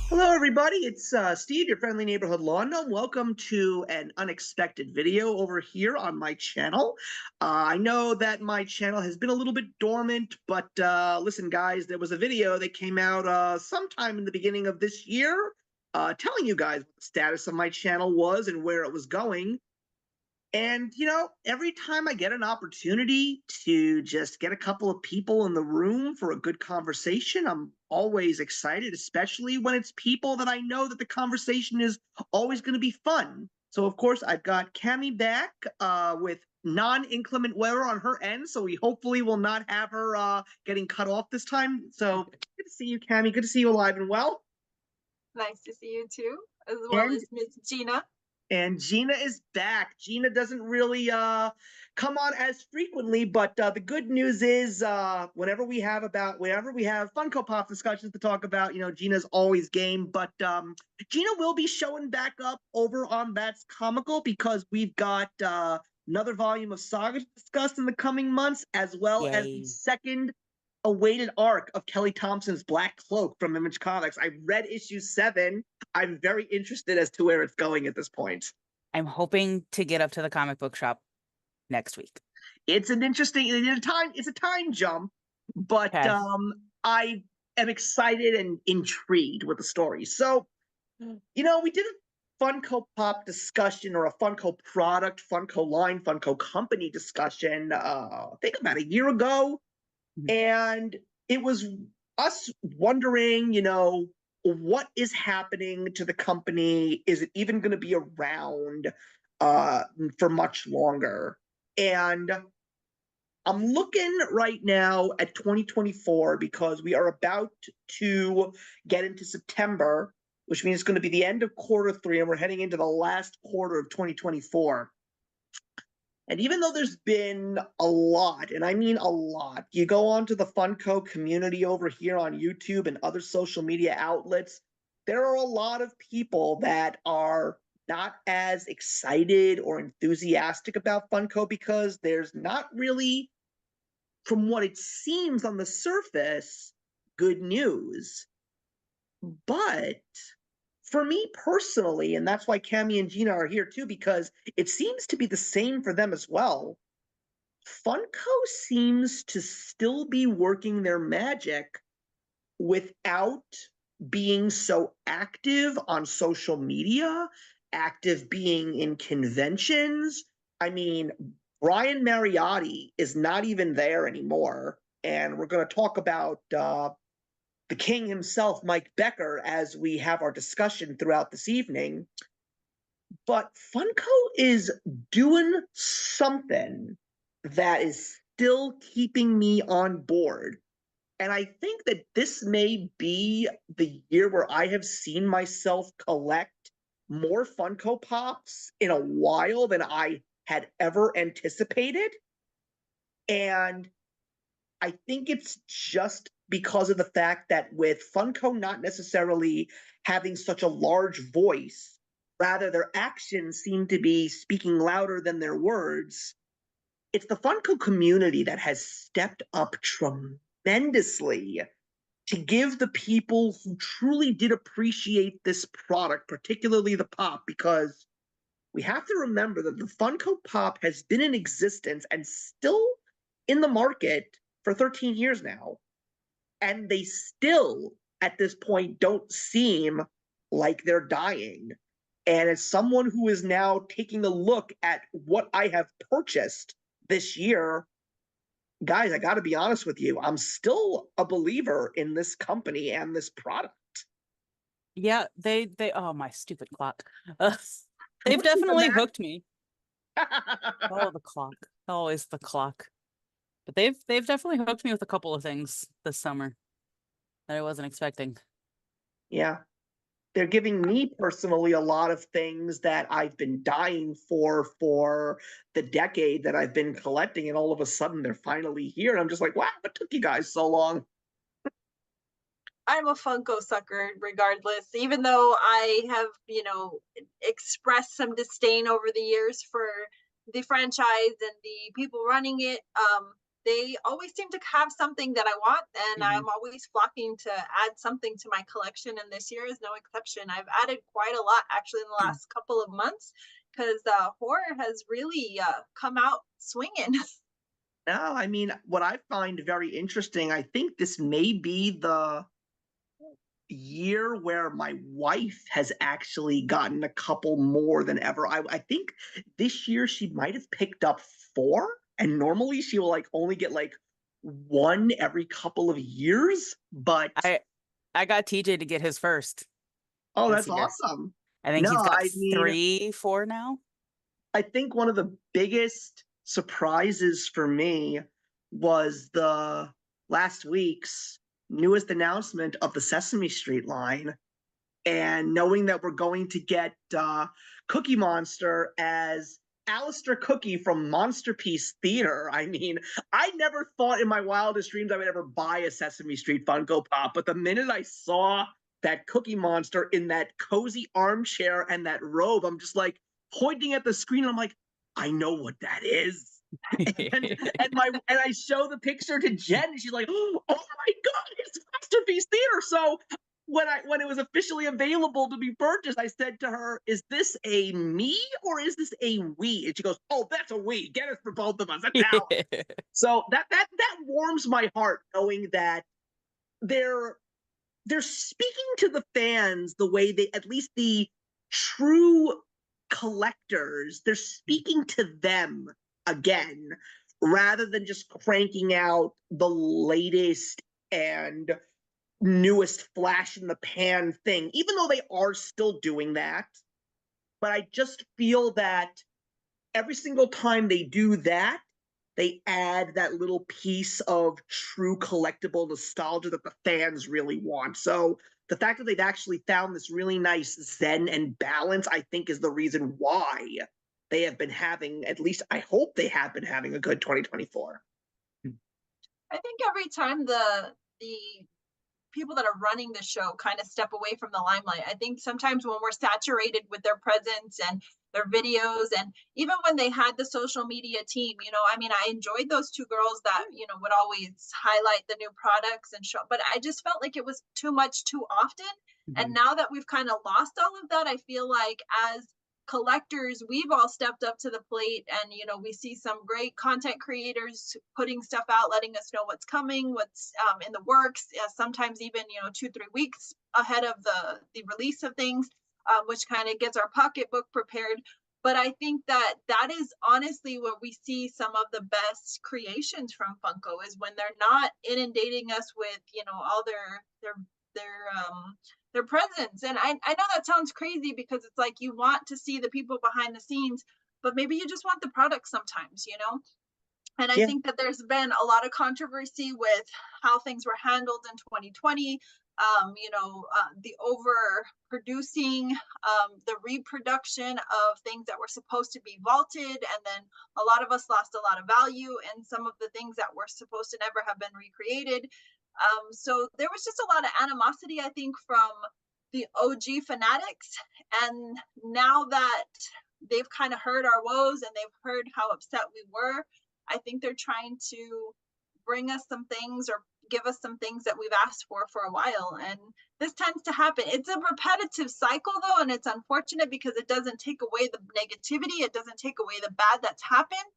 Hello, everybody. It's Steve, your friendly neighborhood lawn gnome. Welcome to an unexpected video over here on my channel. I know that my channel has been a little bit dormant, but listen, guys, there was a video that came out sometime in the beginning of this year telling you guys what the status of my channel was and where it was going. And, every time I get an opportunity to just get a couple of people in the room for a good conversation, I'm always excited, especially when it's people that I know that the conversation is always going to be fun. So, of course, I've got Cami back with non-inclement weather on her end, so we hopefully will not have her getting cut off this time. So, good to see you, Cami. Good to see you alive and well. Nice to see you too, as well And as Miss Gina. And Gina is back. Gina doesn't really come on as frequently, but the good news is whenever we have Funko Pop discussions to talk about, Gina's always game. But Gina will be showing back up over on That's Comical because we've got another volume of Saga to discuss in the coming months, as well as the Yay. second awaited arc of Kelly Thompson's Black Cloak from Image Comics. I read issue 7. I'm very interested as to where it's going at this point. I'm hoping to get up to the comic book shop next week. It's a time jump, but Okay. I am excited and intrigued with the story. So, we did a Funko Pop discussion or a Funko product, Funko line, Funko company discussion, I think about a year ago. And it was us wondering, what is happening to the company? Is it even going to be around for much longer? And I'm looking right now at 2024 because we are about to get into September, which means it's going to be the end of Q3, and we're heading into the last quarter of 2024. And even though there's been a lot, and I mean a lot, you go onto the Funko community over here on YouTube and other social media outlets, there are a lot of people that are not as excited or enthusiastic about Funko because there's not really, from what it seems on the surface, good news. But for me personally, and that's why Cami and Gina are here too, because it seems to be the same for them as well. Funko seems to still be working their magic without being so active on social media, active being in conventions. I mean, Brian Mariotti is not even there anymore. And we're going to talk about the king himself, Mike Becker, as we have our discussion throughout this evening. But Funko is doing something that is still keeping me on board. And I think that this may be the year where I have seen myself collect more Funko Pops in a while than I had ever anticipated. And I think it's just because of the fact that with Funko not necessarily having such a large voice, rather their actions seem to be speaking louder than their words. It's the Funko community that has stepped up tremendously to give the people who truly did appreciate this product, particularly the pop, because we have to remember that the Funko Pop has been in existence and still in the market for 13 years now. And they still, at this point, don't seem like they're dying. And as someone who is now taking a look at what I have purchased this year, guys, I got to be honest with you, I'm still a believer in this company and this product. Yeah, they oh, my stupid clock. They've definitely hooked me. Oh, the clock. Always the clock. But they've definitely hooked me with a couple of things this summer that I wasn't expecting. Yeah. They're giving me personally a lot of things that I've been dying for the decade that I've been collecting, and all of a sudden they're finally here. And I'm just like, wow, what took you guys so long? I'm a Funko sucker regardless, even though I have, expressed some disdain over the years for the franchise and the people running it. they always seem to have something that I want, and Mhm. I'm always flocking to add something to my collection, and this year is no exception. I've added quite a lot actually in the last couple of months because horror has really come out swinging. No, I mean, what I find very interesting, I think this may be the year where my wife has actually gotten a couple more than ever. I think this year she might have picked up 4, and normally she will like only get like 1 every couple of years. But I got TJ to get his first oh, this that's year. awesome. I think No, he's got I mean, 3, 4 now. I think one of the biggest surprises for me was the last week's newest announcement of the Sesame Street line, and knowing that we're going to get Cookie Monster as Alistair Cookie from Monster Piece Theater. I mean, I never thought in my wildest dreams I would ever buy a Sesame Street Funko Pop, but the minute I saw that Cookie Monster in that cozy armchair and that robe, I'm just like pointing at the screen. And I'm like, I know what that is. And I show the picture to Jen, and she's like, "Oh my god, it's Masterpiece Theater!" So when it was officially available to be purchased, I said to her, "Is this a me or is this a we?" And she goes, "Oh, that's a we. Get it for both of us. That's Alex." So that warms my heart, knowing that they're they're speaking to the fans the way they, at least the true collectors, they're speaking to them again, rather than just cranking out the latest and newest flash in the pan thing, even though they are still doing that. But I just feel that every single time they do that, they add that little piece of true collectible nostalgia that the fans really want. So the fact that they've actually found this really nice zen and balance, I think, is the reason why they have been having, at least I hope they have been having, a good 2024. I think every time the people that are running the show kind of step away from the limelight. I think sometimes when we're saturated with their presence and their videos, and even when they had the social media team, I mean, I enjoyed those 2 girls that, would always highlight the new products and show, but I just felt like it was too much too often. And now that we've kind of lost all of that, I feel like as collectors, we've all stepped up to the plate, and we see some great content creators putting stuff out, letting us know what's coming, what's in the works, sometimes even 2-3 weeks ahead of the release of things, which kind of gets our pocketbook prepared. But I think that is honestly where we see some of the best creations from Funko, is when they're not inundating us with all their presence. And I know that sounds crazy, because it's like you want to see the people behind the scenes, but maybe you just want the product sometimes. And I think that there's been a lot of controversy with how things were handled in 2020. The overproducing, the reproduction of things that were supposed to be vaulted, and then a lot of us lost a lot of value, and some of the things that were supposed to never have been recreated. So there was just a lot of animosity, I think, from the OG fanatics. And now that they've kind of heard our woes and they've heard how upset we were, I think they're trying to bring us some things, or give us some things that we've asked for a while. And this tends to happen. It's a repetitive cycle, though, and it's unfortunate because it doesn't take away the negativity. It doesn't take away the bad that's happened.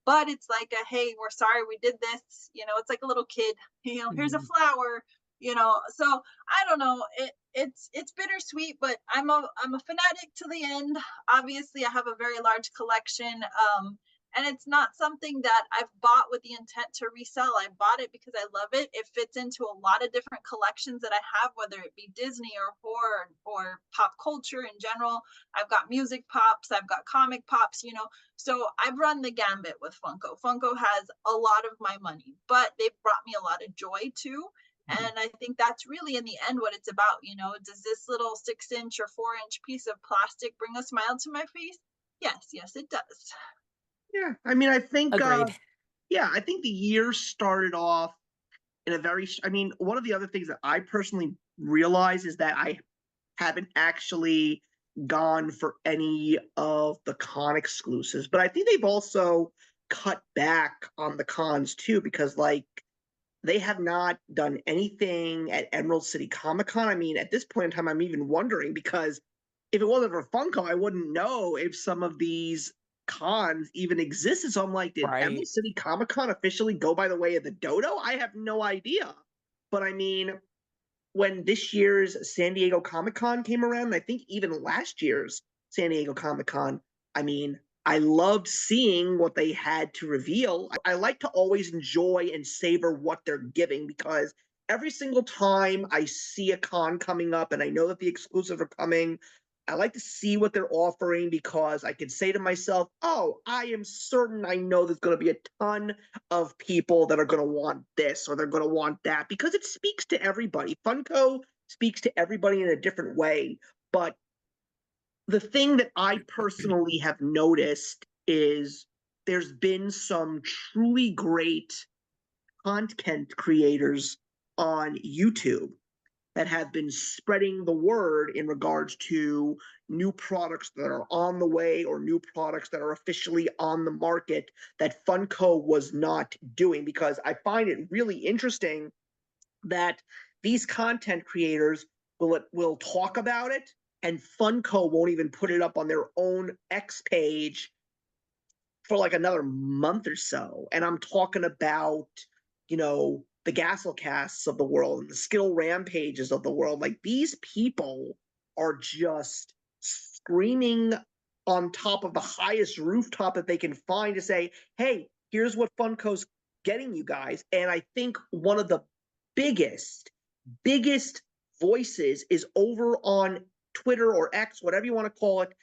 But it's like hey, we're sorry we did this. It's like a little kid, here's a flower, so I don't know. It's bittersweet, but I'm a fanatic to the end. Obviously, I have a very large collection. And it's not something that I've bought with the intent to resell. I bought it because I love it. It fits into a lot of different collections that I have, whether it be Disney or horror or pop culture in general. I've got music pops, I've got comic pops, So I've run the gambit with Funko. Funko has a lot of my money, but they've brought me a lot of joy too. And I think that's really in the end what it's about. Does this little 6-inch or 4-inch piece of plastic bring a smile to my face? Yes, it does. Yeah, I mean, I think, Agreed. I think the year started off in a very, I mean, one of the other things that I personally realize is that I haven't actually gone for any of the con exclusives, but I think they've also cut back on the cons too, because like they have not done anything at Emerald City Comic Con. I mean, at this point in time, I'm even wondering, because if it wasn't for Funko, I wouldn't know if some of these cons even existed. So I'm like, did Emerald City Comic Con officially go by the way of the dodo? I have no idea. But I mean, when this year's San Diego Comic Con came around, I think even last year's San Diego Comic Con, I mean, I loved seeing what they had to reveal. I like to always enjoy and savor what they're giving, because every single time I see a con coming up and I know that the exclusives are coming, I like to see what they're offering, because I can say to myself, oh, I am certain I know there's going to be a ton of people that are going to want this or they're going to want that, because it speaks to everybody. Funko speaks to everybody in a different way. But the thing that I personally have noticed is there's been some truly great content creators on YouTube that have been spreading the word in regards to new products that are on the way or new products that are officially on the market that Funko was not doing. Because I find it really interesting that these content creators will talk about it, and Funko won't even put it up on their own X page for like another month or so. And I'm talking about, you know, the Gasselcasts of the world and the Skittle Rampages of the world. Like, these people are just screaming on top of the highest rooftop that they can find to say, hey, here's what Funko's getting you guys. And I think one of the biggest voices is over on Twitter or X, whatever you want to call it.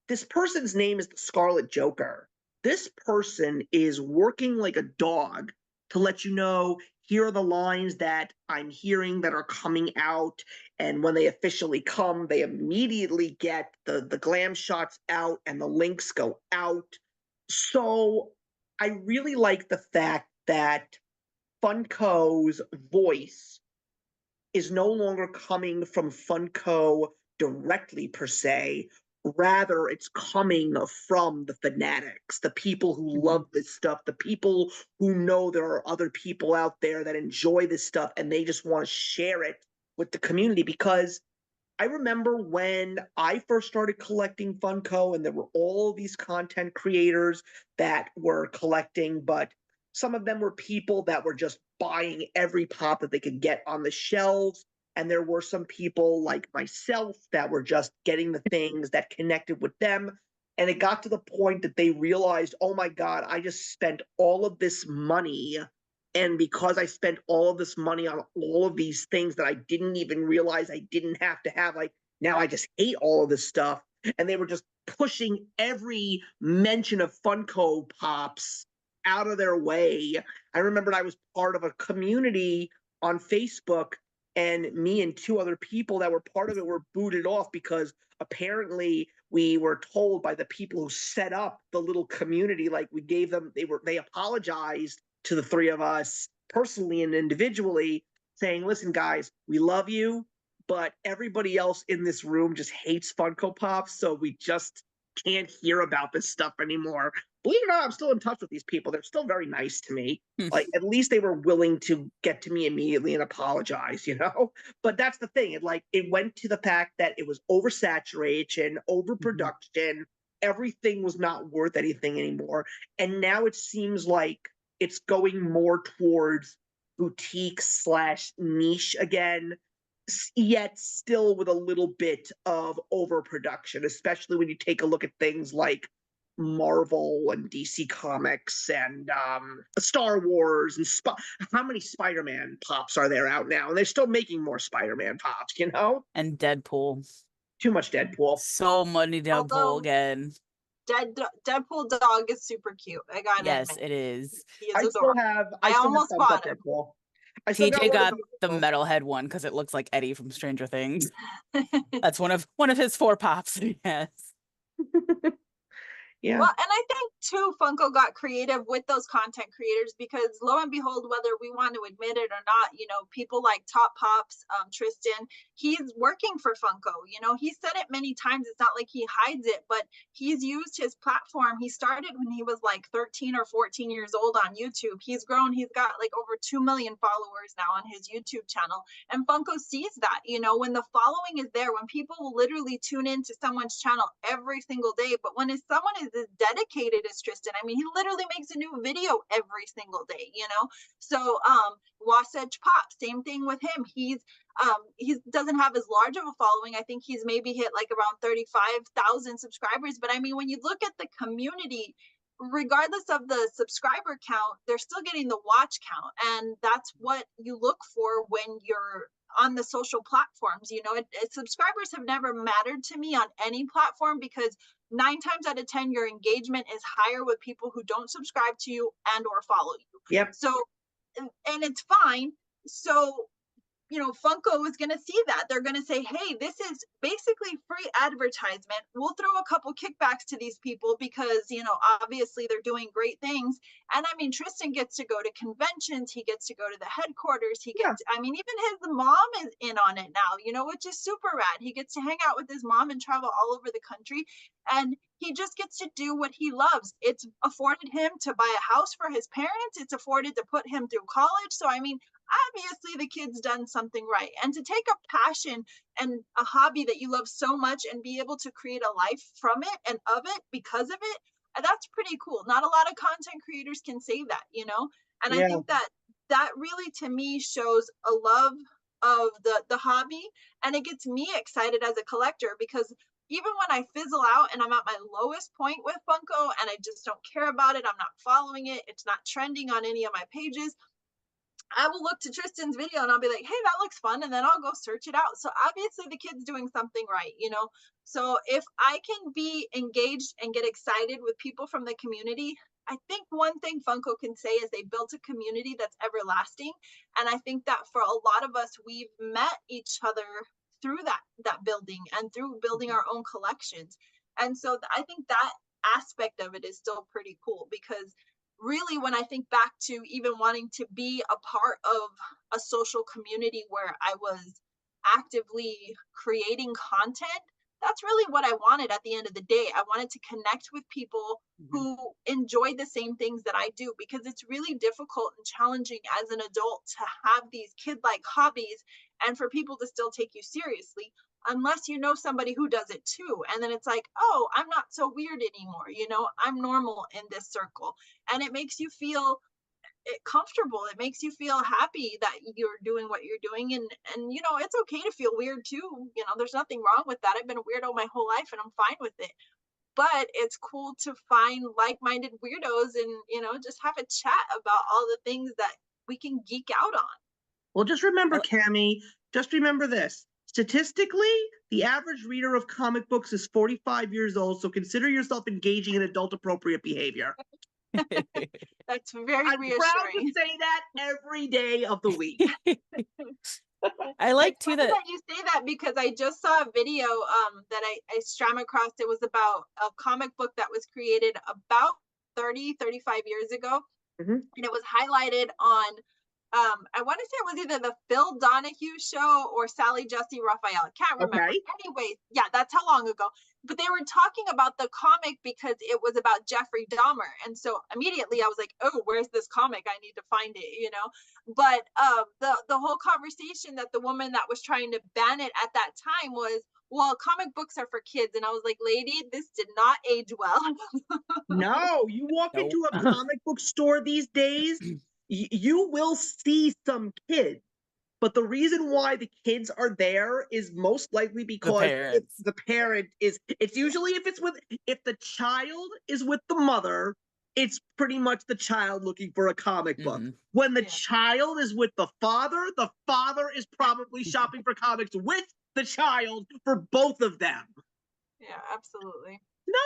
This person's name is the Scarlet Joker. This person is working like a dog to let you know, here are the lines that I'm hearing that are coming out. And when they officially come, they immediately get the glam shots out and the links go out. So I really like the fact that Funko's voice is no longer coming from Funko directly per se. Rather, it's coming from the fanatics, the people who love this stuff, the people who know there are other people out there that enjoy this stuff and they just want to share it with the community. Because I remember when I first started collecting Funko, and there were all these content creators that were collecting, but some of them were people that were just buying every pop that they could get on the shelves. And there were some people like myself that were just getting the things that connected with them. And it got to the point that they realized, oh my God, I just spent all of this money. And because I spent all of this money on all of these things that I didn't even realize I didn't have to have, like, now I just hate all of this stuff. And they were just pushing every mention of Funko Pops out of their way. I remember I was part of a community on Facebook, and me and two other people that were part of it were booted off because apparently we were told by the people who set up the little community, like, we gave them, they apologized to the three of us personally and individually, saying, listen guys, we love you, but everybody else in this room just hates Funko Pops, so we just can't hear about this stuff anymore. Believe it or not, I'm still in touch with these people. They're still very nice to me. Like, at least they were willing to get to me immediately and apologize, you know? But that's the thing. It went to the fact that it was oversaturation, overproduction. Everything was not worth anything anymore. And now it seems like it's going more towards boutique / niche again, yet still with a little bit of overproduction, especially when you take a look at things like Marvel and DC Comics and Star Wars and how many Spider-Man pops are there out now? And they're still making more Spider-Man pops, you know? And Deadpool. Too much Deadpool. So many Deadpool again. Deadpool dog is super cute. I got it. Yes, it is. He is adorable. I almost bought it. Deadpool. TJ got the metalhead one because it looks like Eddie from Stranger Things. That's one of his 4 pops. Yes. Yeah. Well, and I think too, Funko got creative with those content creators because lo and behold, whether we want to admit it or not, people like Top Pops, Tristan, he's working for Funko. He said it many times. It's not like he hides it, but he's used his platform. He started when he was like 13 or 14 years old on YouTube. He's grown. He's got like over 2 million followers now on his YouTube channel. And Funko sees that, when the following is there, when people will literally tune into someone's channel every single day, but when someone is as dedicated as Tristan, I mean, he literally makes a new video every single day, So Wasatch Pop, same thing with him. He doesn't have as large of a following. I think he's maybe hit like around 35,000 subscribers. But I mean, when you look at the community, regardless of the subscriber count, they're still getting the watch count. And that's what you look for when you're on the social platforms. Subscribers have never mattered to me on any platform because 9 times out of 10, your engagement is higher with people who don't subscribe to you and or follow you. Yep. So, and it's fine. So, Funko is going to see that. They're going to say, hey, this is basically free advertisement. We'll throw a couple kickbacks to these people because, obviously they're doing great things. And I mean, Tristan gets to go to conventions. He gets to go to the headquarters. I mean, even his mom is in on it now, which is super rad. He gets to hang out with his mom and travel all over the country. And he just gets to do what he loves. It's afforded him to buy a house for his parents. It's afforded to put him through college. So, I mean, obviously the kid's done something right. And to take a passion and a hobby that you love so much and be able to create a life from it and of it because of it, that's pretty cool. Not a lot of content creators can say that, And I think that really to me shows a love of the hobby, and it gets me excited as a collector because even when I fizzle out and I'm at my lowest point with Funko and I just don't care about it, I'm not following it, it's not trending on any of my pages, I will look to Tristan's video and I'll be like, hey, that looks fun. And then I'll go search it out. So obviously the kid's doing something right, So if I can be engaged and get excited with people from the community, I think one thing Funko can say is they built a community that's everlasting. And I think that for a lot of us, we've met each other through that building and through building our own collections. And so I think that aspect of it is still pretty cool because really, when I think back to even wanting to be a part of a social community where I was actively creating content, that's really what I wanted at the end of the day. I wanted to connect with people who enjoy the same things that I do because it's really difficult and challenging as an adult to have these kid-like hobbies and for people to still take you seriously unless you know somebody who does it too. And then it's like, oh, I'm not so weird anymore. I'm normal in this circle. And it makes you feel comfortable. It makes you feel happy that you're doing what you're doing. And it's okay to feel weird too. There's nothing wrong with that. I've been a weirdo my whole life and I'm fine with it. But it's cool to find like-minded weirdos and, just have a chat about all the things that we can geek out on. Well, just remember, Cammie, just remember this. Statistically, the average reader of comic books is 45 years old, so consider yourself engaging in adult-appropriate behavior. That's very I'm reassuring. proud to say that every day of the week. I like too that you say that because I just saw a video that I swam across. It was about a comic book that was created about 35 years ago. And it was highlighted on I want to say it was either the Phil Donahue show or Sally Jesse Raphael. I can't remember. Okay. Anyways, yeah, that's how long ago. But they were talking about the comic because it was about Jeffrey Dahmer. And so immediately I was like, oh, where's this comic? I need to find it, But the whole conversation that the woman that was trying to ban it at that time was, well, comic books are for kids. And I was like, lady, this did not age well. No, you walk into a comic book store these days, you will see some kids, but the reason why the kids are there is most likely because the parent is, it's usually if the child is with the mother, it's pretty much the child looking for a comic book. When the child is with the father is probably shopping for comics with the child for both of them. Yeah, absolutely. No,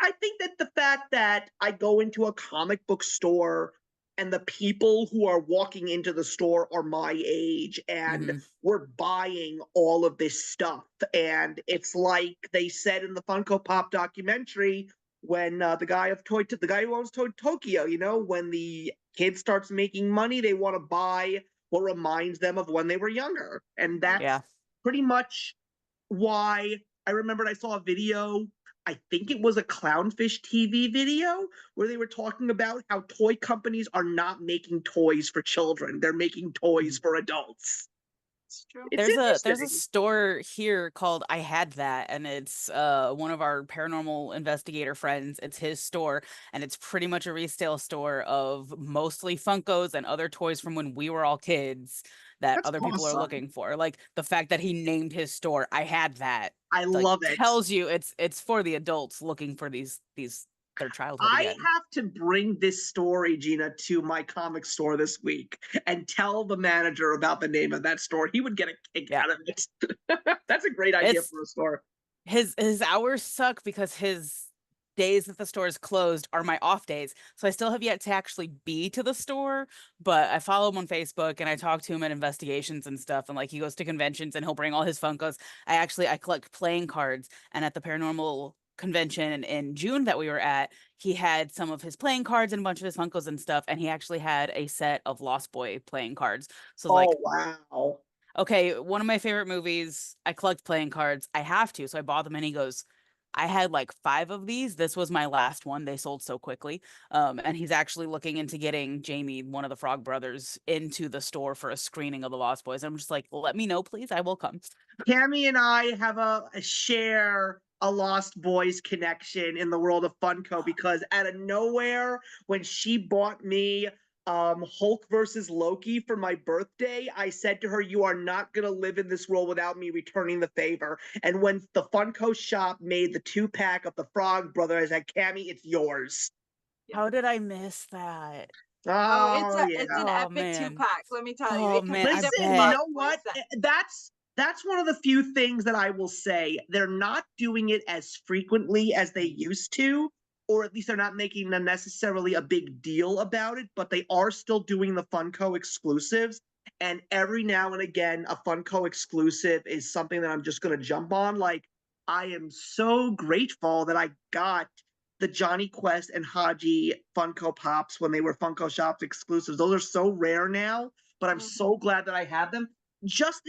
I think that the fact that I go into a comic book store and the people who are walking into the store are my age and we're buying all of this stuff. And it's like they said in the Funko Pop documentary, when the guy who owns Toy Tokyo, you know, when the kid starts making money, they want to buy what reminds them of when they were younger. And that's Yeah. pretty much why I remembered I saw a video. I think it was a Clownfish TV video where they were talking about how toy companies are not making toys for children. They're making toys for adults. It's true. It's There's a interesting. store here called I Had That, and it's one of our paranormal investigator friends. It's his store, and it's pretty much a resale store of mostly Funkos and other toys from when we were all kids that That's other people are awesome. looking for. Like the fact that he named his store I Had That, I like love it. tells you it's for the adults looking for these their childhood I again. have to bring this story, Gina, to my comic store this week and tell the manager about the name of that store. He would get a kick Yeah. out of it. That's a great idea It's for a store. his hours suck because his days that the store is closed are my off days. So I still have yet to actually be to the store, but I follow him on Facebook and I talk to him at investigations and stuff. And like he goes to conventions and he'll bring all his Funkos. I collect playing cards, and at the paranormal convention in June that we were at, he had some of his playing cards and a bunch of his Funkos and stuff, and he actually had a set of Lost Boy playing cards. So like, Oh, wow. okay, one of my favorite movies, I collect playing cards. I have to. So I bought them, and he goes, I had like 5 of these. This was my last one. They sold so quickly. And he's actually looking into getting Jamie, one of the Frog brothers, into the store for a screening of The Lost Boys. I'm just like, let me know, please. I will come. Cammy and I have a share a Lost Boys connection in the world of Funko because out of nowhere, when she bought me Hulk versus Loki for my birthday, I said to her, "You are not going to live in this world without me returning the favor." And when the Funko shop made the 2-pack of the Frog Brother, I said, "Cammy, it's yours." How did I miss that? Oh, Oh, yeah. it's an Oh, epic man. 2-pack, let me tell you. Oh, It comes man, in I Listen, different you bet. box know what? That's one of the few things that I will say. They're not doing it as frequently as they used to, or at least they're not making necessarily a big deal about it, but they are still doing the Funko exclusives. And every now and again, a Funko exclusive is something that I'm just going to jump on. Like, I am so grateful that I got the Johnny Quest and Haji Funko Pops when they were Funko Shops exclusives. Those are so rare now, but I'm so glad that I have them. Just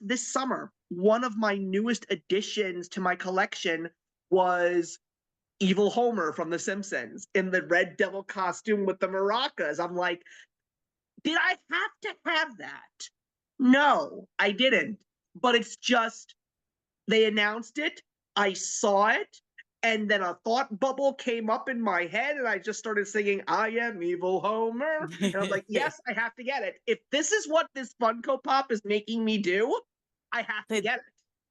this summer, one of my newest additions to my collection was Evil Homer from The Simpsons in the Red Devil costume with the maracas. I'm like, did I have to have that? No, I didn't. But it's just, they announced it, I saw it, and then a thought bubble came up in my head, and I just started singing, "I am Evil Homer." And I was like, yes, I have to get it. If this is what this Funko Pop is making me do, I have to They, get it.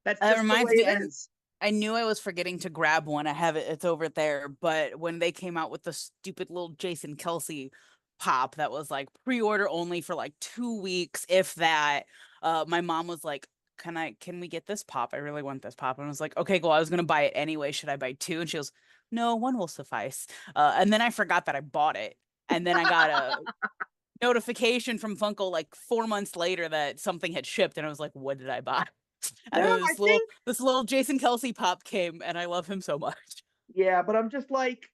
That's that just the way reminds me, it and is. I knew I was forgetting to grab one. I have it, it's over there. But when they came out with the stupid little Jason Kelsey pop that was like pre-order only for like 2 weeks, if that, my mom was like, can we get this pop? I really want this pop. And I was like, okay, well, I was gonna buy it anyway. Should I buy 2? And she goes, no, 1 will suffice. And then I forgot that I bought it. And then I got a notification from Funko like 4 months later that something had shipped, and I was like, what did I buy? And No, then I think, this little Jason Kelsey pop came, and I love him so much. yeah, but I'm just like,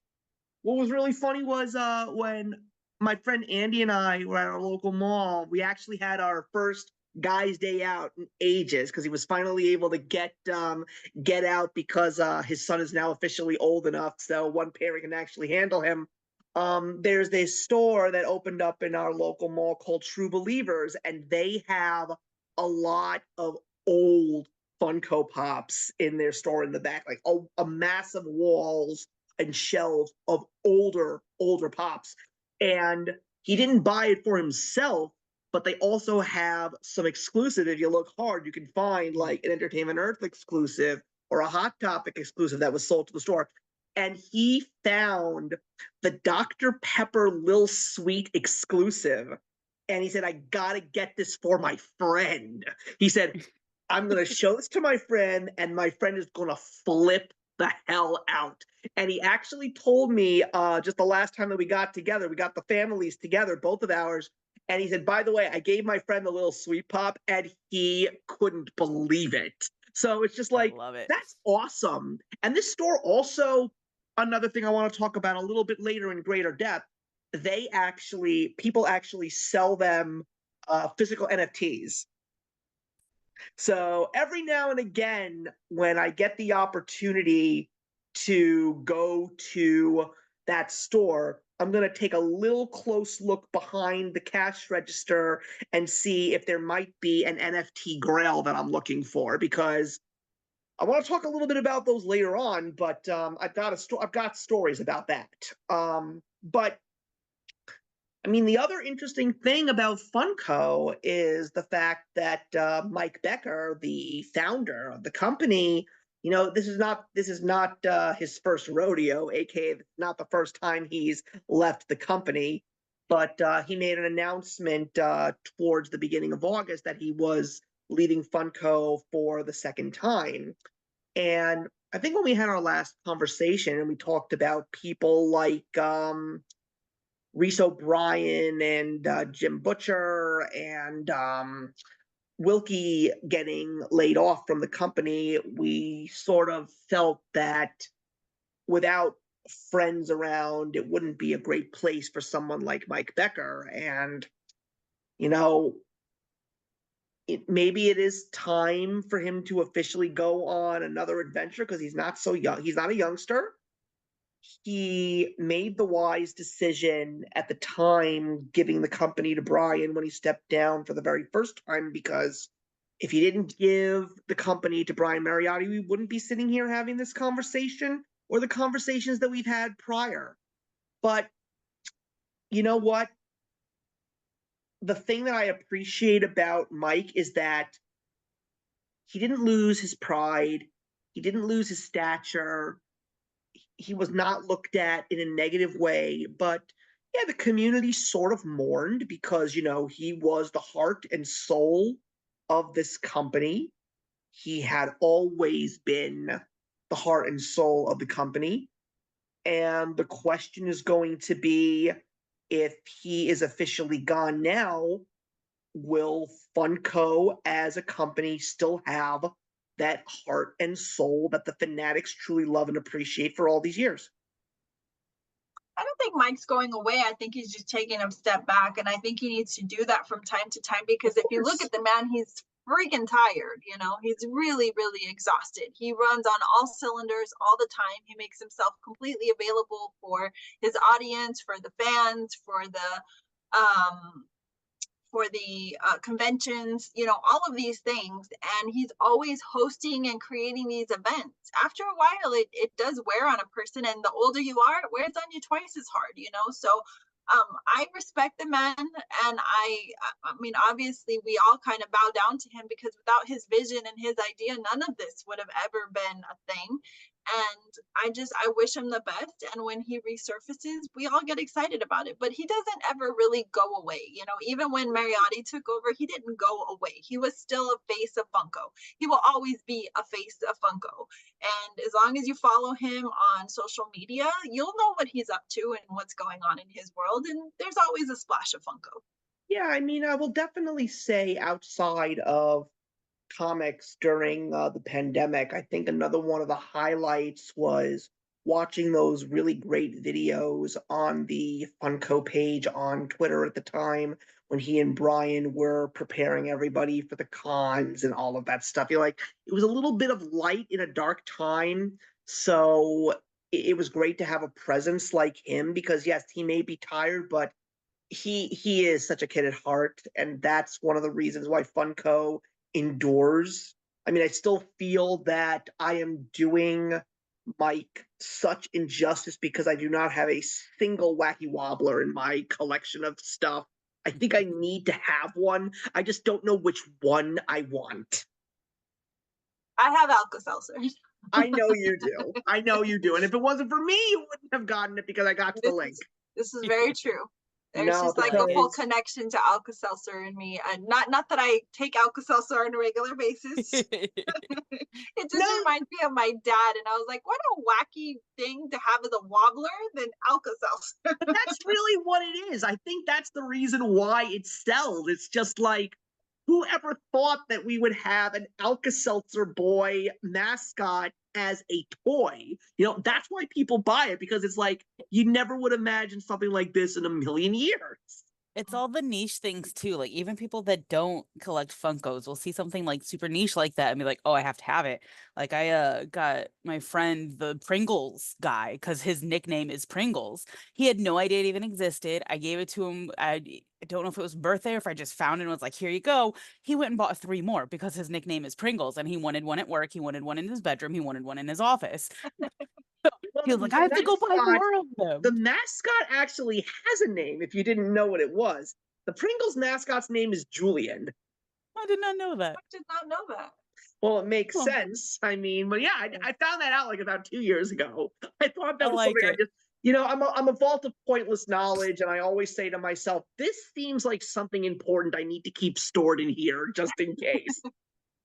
what was really funny was when my friend Andy and I were at our local mall, we actually had our first guy's day out in ages because he was finally able to get out because his son is now officially old enough so one parent can actually handle him. There's this store that opened up in our local mall called True Believers, and they have a lot of old Funko Pops in their store in the back, like a massive walls and shelves of older pops. And he didn't buy it for himself, but they also have some exclusive. If you look hard, you can find like an Entertainment Earth exclusive or a Hot Topic exclusive that was sold to the store. And he found the Dr. Pepper Lil Sweet exclusive. And he said, I gotta get this for my friend. He said, I'm gonna show this to my friend, and my friend is gonna flip the hell out. And he actually told me just the last time that we got together, we got the families together, both of ours. And he said, by the way, I gave my friend the little sweet pop, and he couldn't believe it. So it's just I like, love it. that's awesome. And this store also another thing I want to talk about a little bit later in greater depth, people actually sell them physical NFTs. So every now and again, when I get the opportunity to go to that store, I'm going to take a little close look behind the cash register and see if there might be an NFT grail that I'm looking for, because I want to talk a little bit about those later on, but I've got stories about that. But I mean, the other interesting thing about Funko is the fact that Mike Becker, the founder of the company, this is not his first rodeo, aka not the first time he's left the company. But he made an announcement towards the beginning of August that he was leaving Funko for the second time. And I think when we had our last conversation and we talked about people like Reese O'Brien and Jim Butcher and Wilkie getting laid off from the company, we sort of felt that without friends around, it wouldn't be a great place for someone like Mike Becker. And, maybe it is time for him to officially go on another adventure, because he's not so young. He's not a youngster. He made the wise decision at the time, giving the company to Brian when he stepped down for the very first time, because if he didn't give the company to Brian Mariotti, we wouldn't be sitting here having this conversation or the conversations that we've had prior. But you know what? The thing that I appreciate about Mike is that he didn't lose his pride. He didn't lose his stature. He was not looked at in a negative way, but yeah, the community sort of mourned because, he was the heart and soul of this company. He had always been the heart and soul of the company. And the question is going to be, if he is officially gone now, will Funko as a company still have that heart and soul that the fanatics truly love and appreciate for all these years? I don't think Mike's going away. I think he's just taking a step back. And I think he needs to do that from time to time, because if you look at the man, he's freaking tired. He's really, really exhausted. He runs on all cylinders all the time. He makes himself completely available for his audience, for the fans, for the conventions, all of these things. And he's always hosting and creating these events. After a while, it does wear on a person. And the older you are, it wears on you twice as hard, So I respect the man. And I mean, obviously, we all kind of bow down to him, because without his vision and his idea, none of this would have ever been a thing. And I wish him the best. And when he resurfaces, we all get excited about it. But he doesn't ever really go away. Even when Mariotti took over, he didn't go away. He was still a face of Funko. He will always be a face of Funko. And as long as you follow him on social media, you'll know what he's up to and what's going on in his world. And there's always a splash of Funko. Yeah, I mean, I will definitely say, outside of comics during the pandemic, I think another one of the highlights was watching those really great videos on the Funko page on Twitter at the time, when he and Brian were preparing everybody for the cons and all of that stuff. It was a little bit of light in a dark time. So it was great to have a presence like him, because yes, he may be tired, but he is such a kid at heart, and that's one of the reasons why Funko endures. I mean, I still feel that I am doing Mike such injustice because I do not have a single Wacky Wobbler in my collection of stuff. I think I need to have one. I just don't know which one I want. I have Alka-Seltzer. I know you do. I know you do. And if it wasn't for me, you wouldn't have gotten it, because I got to the link. This is very true. There's No, just like a whole connection to Alka-Seltzer in me. And not that I take Alka-Seltzer on a regular basis. It just reminds me of my dad. And I was like, what a wacky thing to have as a wobbler than Alka-Seltzer. But that's really what it is. I think that's the reason why it sells. It's just like, whoever thought that we would have an Alka-Seltzer boy mascot as a toy. You know, that's why people buy it, because it's like, you never would imagine something like this in a million years. It's all the niche things too. Like even people that don't collect Funkos will see something like super niche like that and be like, "Oh, I have to have it." Like I got my friend the Pringles guy because his nickname is Pringles. He had no idea it even existed. I gave it to him. I don't know if it was birthday or if I just found it and was like, "Here you go." He went and bought 3 more because his nickname is Pringles, and he wanted one at work. He wanted one in his bedroom. He wanted one in his office. Well, He was like, "I have to go buy more of the them." mascot actually has a name, if you didn't know what it was. The Pringles mascot's name is Julian. I did not know that. I did not know that. Well, it makes Cool. sense. I mean, but yeah, I found that out like about 2 years ago. I thought that I was like something I it. just, you know, I'm a vault of pointless knowledge, and I always say to myself, this seems like something important I need to keep stored in here just in case.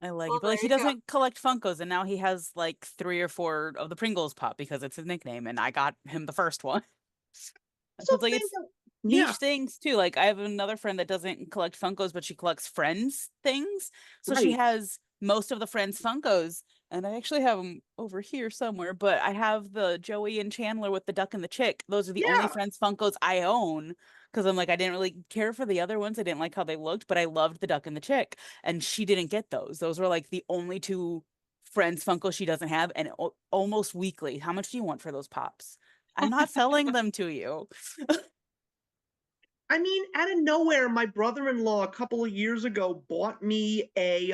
I like Well, it. But like there he you go. doesn't collect Funkos, and now he has like 3 or 4 of the Pringles pop because it's his nickname, and I got him the first one. So So it's like think it's of, niche yeah, things too. Like I have another friend that doesn't collect Funkos, but she collects Friends things. So she right. has most of the Friends Funkos, and I actually have them over here somewhere. But I have the Joey and Chandler with the duck and the chick. Those are the only Yeah. Friends Funkos I own because I'm like I didn't really care for the other ones. I didn't like how they looked, but I loved the duck and the chick, and she didn't get those. Those were like the only two Friends Funko she doesn't have, and almost weekly. How much do you want for those pops? I'm not selling them to you. I mean, out of nowhere, my brother-in-law a couple of years ago bought me a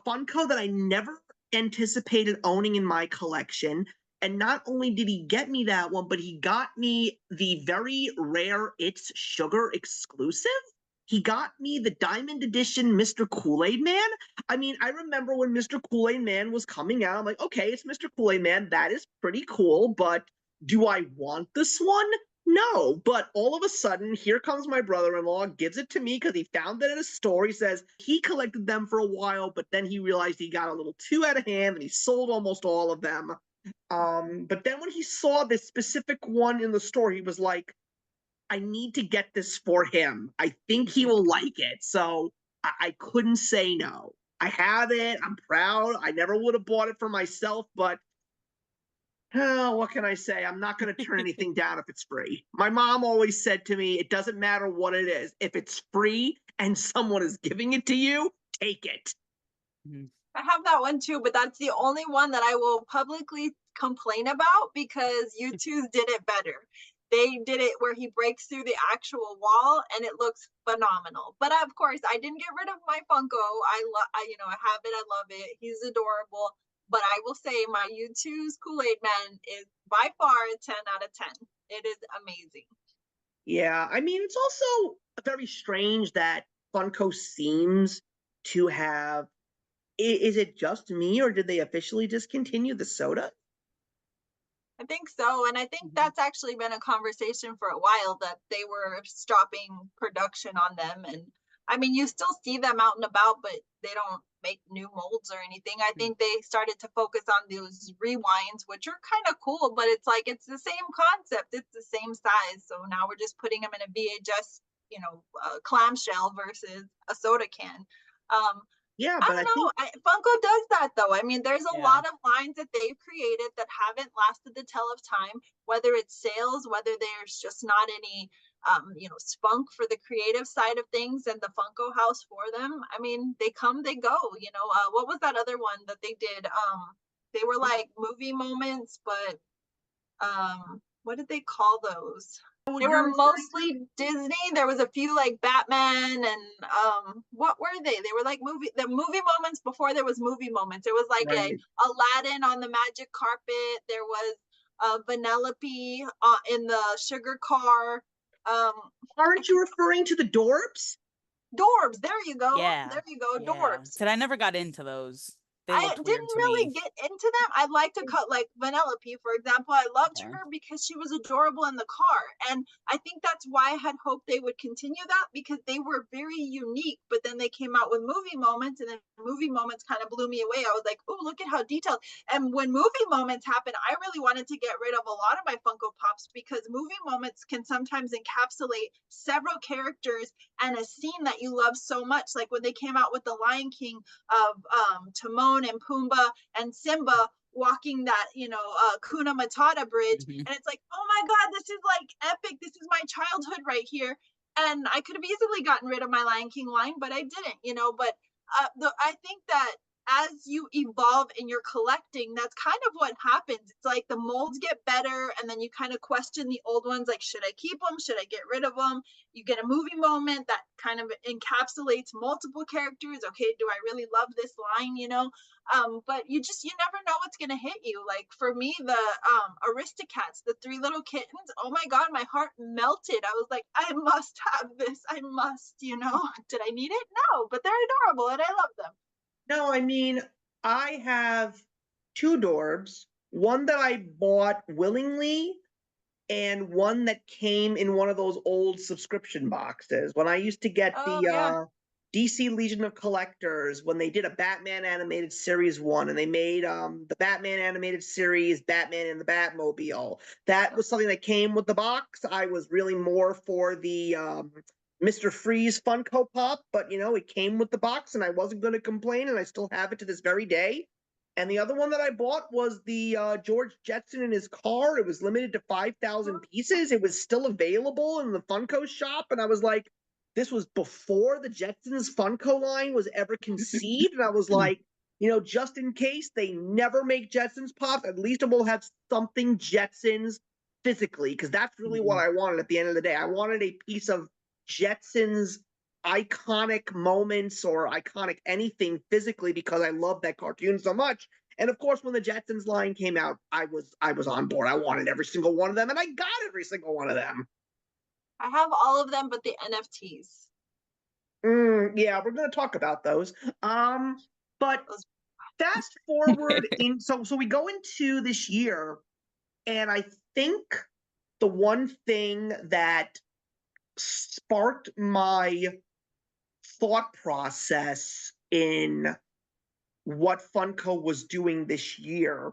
Funko that I never anticipated owning in my collection. And not only did he get me that one, but he got me the very rare It's Sugar exclusive. He got me the Diamond Edition Mr. Kool-Aid Man. I mean, I remember when Mr. Kool-Aid Man was coming out, I'm like, okay, it's Mr. Kool-Aid Man. That is pretty cool, but do I want this one? No, but all of a sudden, here comes my brother-in-law, gives it to me because he found it at a store. He says he collected them for a while, but then he realized he got a little too out of hand and he sold almost all of them. But then when he saw this specific one in the store, he was like, I need to get this for him. I think he will like it. So I couldn't say no. I have it. I'm proud. I never would have bought it for myself, but what can I say? I'm not going to turn anything down if it's free. My mom always said to me, it doesn't matter what it is. If it's free and someone is giving it to you, take it. I have that one too, but that's the only one that I will publicly complain about because you two did it better. They did it where he breaks through the actual wall and it looks phenomenal. But of course, I didn't get rid of my Funko. I have it. I love it. He's adorable. But I will say my U2's Kool-Aid Man is by far a 10 out of 10. It is amazing. Yeah, I mean, it's also very strange that Funko seems to have. Is it just me, or did they officially discontinue the soda? I think so. And I think that's actually been a conversation for a while that they were stopping production on them. And I mean, you still see them out and about, but they don't make new molds or anything. I think they started to focus on those rewinds, which are kind of cool, but it's like it's the same concept, it's the same size. So now we're just putting them in a VHS, clamshell versus a soda can. Yeah, I but don't I know. think Funko does that though. I mean, there's a Yeah. lot of lines that they've created that haven't lasted the tell of time, whether it's sales, whether there's just not any, spunk for the creative side of things and the Funko house for them. I mean, they come, they go, what was that other one that they did? They were like movie moments, but what did they call those? They were mostly Disney. There was a few like Batman and what were they? They were like the movie moments before there was movie moments. It was like right. a Aladdin on the magic carpet. There was Vanellope in the sugar car. Aren't you referring to the Dorbs? Dorbs. There you go. Yeah. There you go. Yeah. Dorbs. Said I never got into those. They I looked didn't weird to really me. get into them. I like to cut like Vanellope, for example. I loved Okay. her because she was adorable in the car. And I think that's why I had hoped they would continue that because they were very unique. But then they came out with movie moments, and then movie moments kind of blew me away. I was like, oh, look at how detailed. And when movie moments happen, I really wanted to get rid of a lot of my Funko Pops because movie moments can sometimes encapsulate several characters and a scene that you love so much. Like when they came out with the Lion King of Timon Timon and Pumbaa and Simba walking that, Kuna Matata bridge. Mhm. And it's like, oh my God, this is like epic. This is my childhood right here. And I could have easily gotten rid of my Lion King line, but I didn't. But I think that as you evolve in your collecting, that's kind of what happens. It's like the molds get better, and then you kind of question the old ones, like, should I keep them? Should I get rid of them? You get a movie moment that kind of encapsulates multiple characters. Okay, do I really love this line? But you never know what's gonna hit you. Like for me, the Aristocats, the three little kittens, oh my God, my heart melted. I was like, I must have this. I must, Did I need it? No, but they're adorable and I love them. No, I mean, I have two Dorbs, one that I bought willingly and one that came in one of those old subscription boxes. When I used to get Oh the yeah. DC Legion of Collectors, when they did a Batman animated series one, and they made the Batman animated series, Batman and the Batmobile. That was something that came with the box. I was really more for the Mr. Freeze Funko Pop, but it came with the box, and I wasn't going to complain, and I still have it to this very day. And the other one that I bought was the George Jetson in his car. It was limited to 5,000 pieces. It was still available in the Funko shop, and I was like, this was before the Jetsons Funko line was ever conceived, and I was like, just in case they never make Jetsons Pops, at least it will have something Jetsons physically, because that's really what I wanted at the end of the day. I wanted a piece of Jetsons iconic moments or iconic anything physically because I love that cartoon so much. And of course, when the Jetsons line came out, I was on board. I wanted every single one of them, and I got every single one of them. I have all of them but the NFTs. Yeah, we're going to talk about those. But fast forward so we go into this year, and I think the one thing that sparked my thought process in what Funko was doing this year,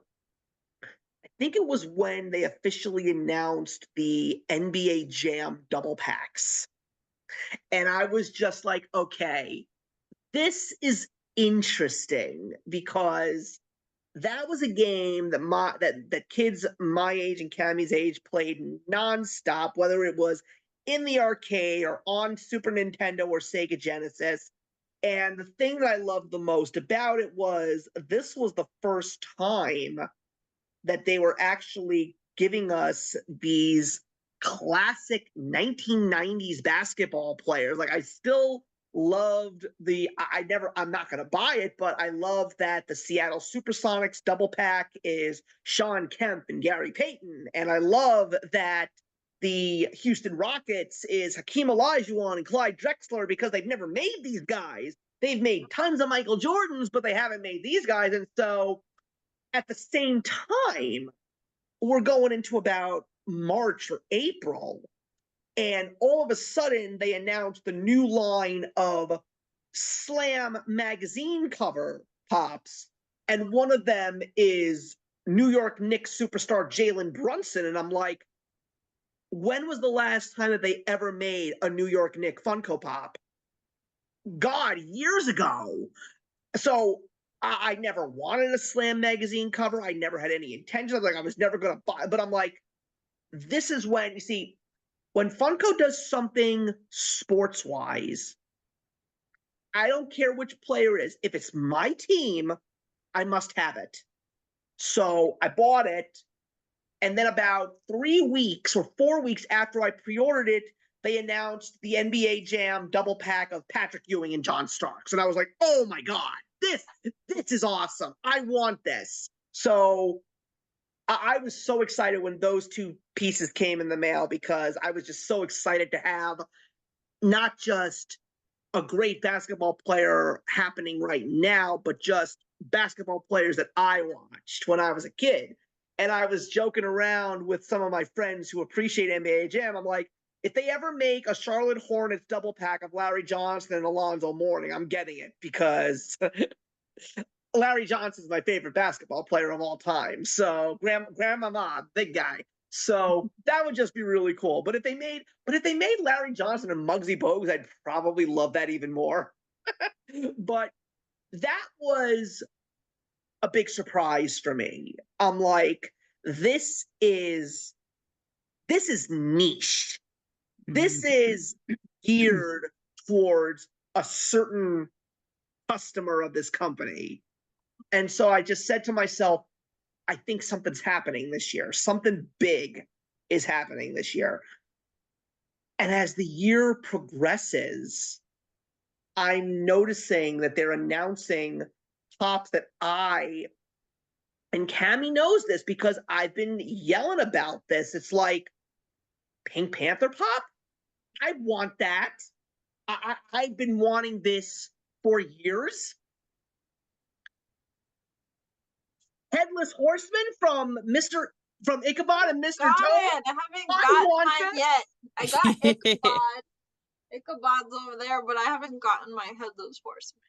I think it was when they officially announced the NBA Jam double packs. And I was just like, okay, this is interesting because that was a game that kids my age and Cammy's age played nonstop, whether it was in the arcade or on Super Nintendo or Sega Genesis. And the thing that I loved the most about it was this was the first time that they were actually giving us these classic 1990s basketball players. Like I still loved I'm not going to buy it, but I love that the Seattle Supersonics double pack is Sean Kemp and Gary Payton. And I love that the Houston Rockets is Hakeem Olajuwon and Clyde Drexler because they've never made these guys. They've made tons of Michael Jordans, but they haven't made these guys. And so at the same time, we're going into about March or April, and all of a sudden they announced the new line of Slam magazine cover pops, and one of them is New York Knicks superstar Jalen Brunson. And I'm like, when was the last time that they ever made a New York Knicks Funko Pop? God, years ago. So I never wanted a Slam magazine cover. I never had any intention. Like I was never going to buy, but I'm like, this is when, you see, when Funko does something sports wise, I don't care which player it is. If it's my team, I must have it. So I bought it. And then about 3 weeks or 4 weeks after I pre-ordered it, they announced the NBA Jam double pack of Patrick Ewing and John Starks. And I was like, oh my God, this is awesome. I want this. So I was so excited when those two pieces came in the mail because I was just so excited to have not just a great basketball player happening right now, but just basketball players that I watched when I was a kid. And I was joking around with some of my friends who appreciate NBA Jam. I'm like, if they ever make a Charlotte Hornets double pack of Larry Johnson and Alonzo Mourning, I'm getting it because Larry Johnson's my favorite basketball player of all time. So Grandmama, big guy. So that would just be really cool. But if they made Larry Johnson and Muggsy Bogues, I'd probably love that even more. But that was a big surprise for me. I'm like, this is niche. This is geared towards a certain customer of this company. And so I just said to myself, I think something's happening this year. Something big is happening this year. And as the year progresses, I'm noticing that they're announcing pops that and Cammie knows this because I've been yelling about this. It's like Pink Panther pop. I want that. I've been wanting this for years. Headless Horseman from Ichabod and Mr. Got Toad. it. I haven't gotten mine yet. I got Ichabod. Ichabod's over there, but I haven't gotten my Headless Horseman.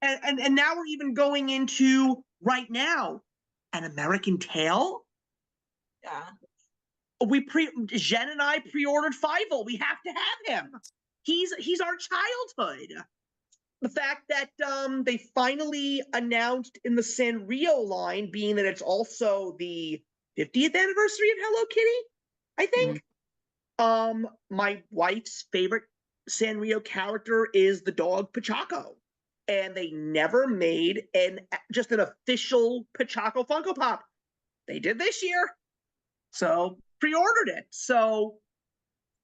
And now we're even going into right now An American Tail. Yeah. Jen and I pre-ordered Fievel. We have to have him. He's our childhood. The fact that they finally announced in the Sanrio line, being that it's also the 50th anniversary of Hello Kitty, I think. My wife's favorite Sanrio character is the dog Pachaco, and they never made just an official Pachaco Funko Pop. They did this year, so pre-ordered it. So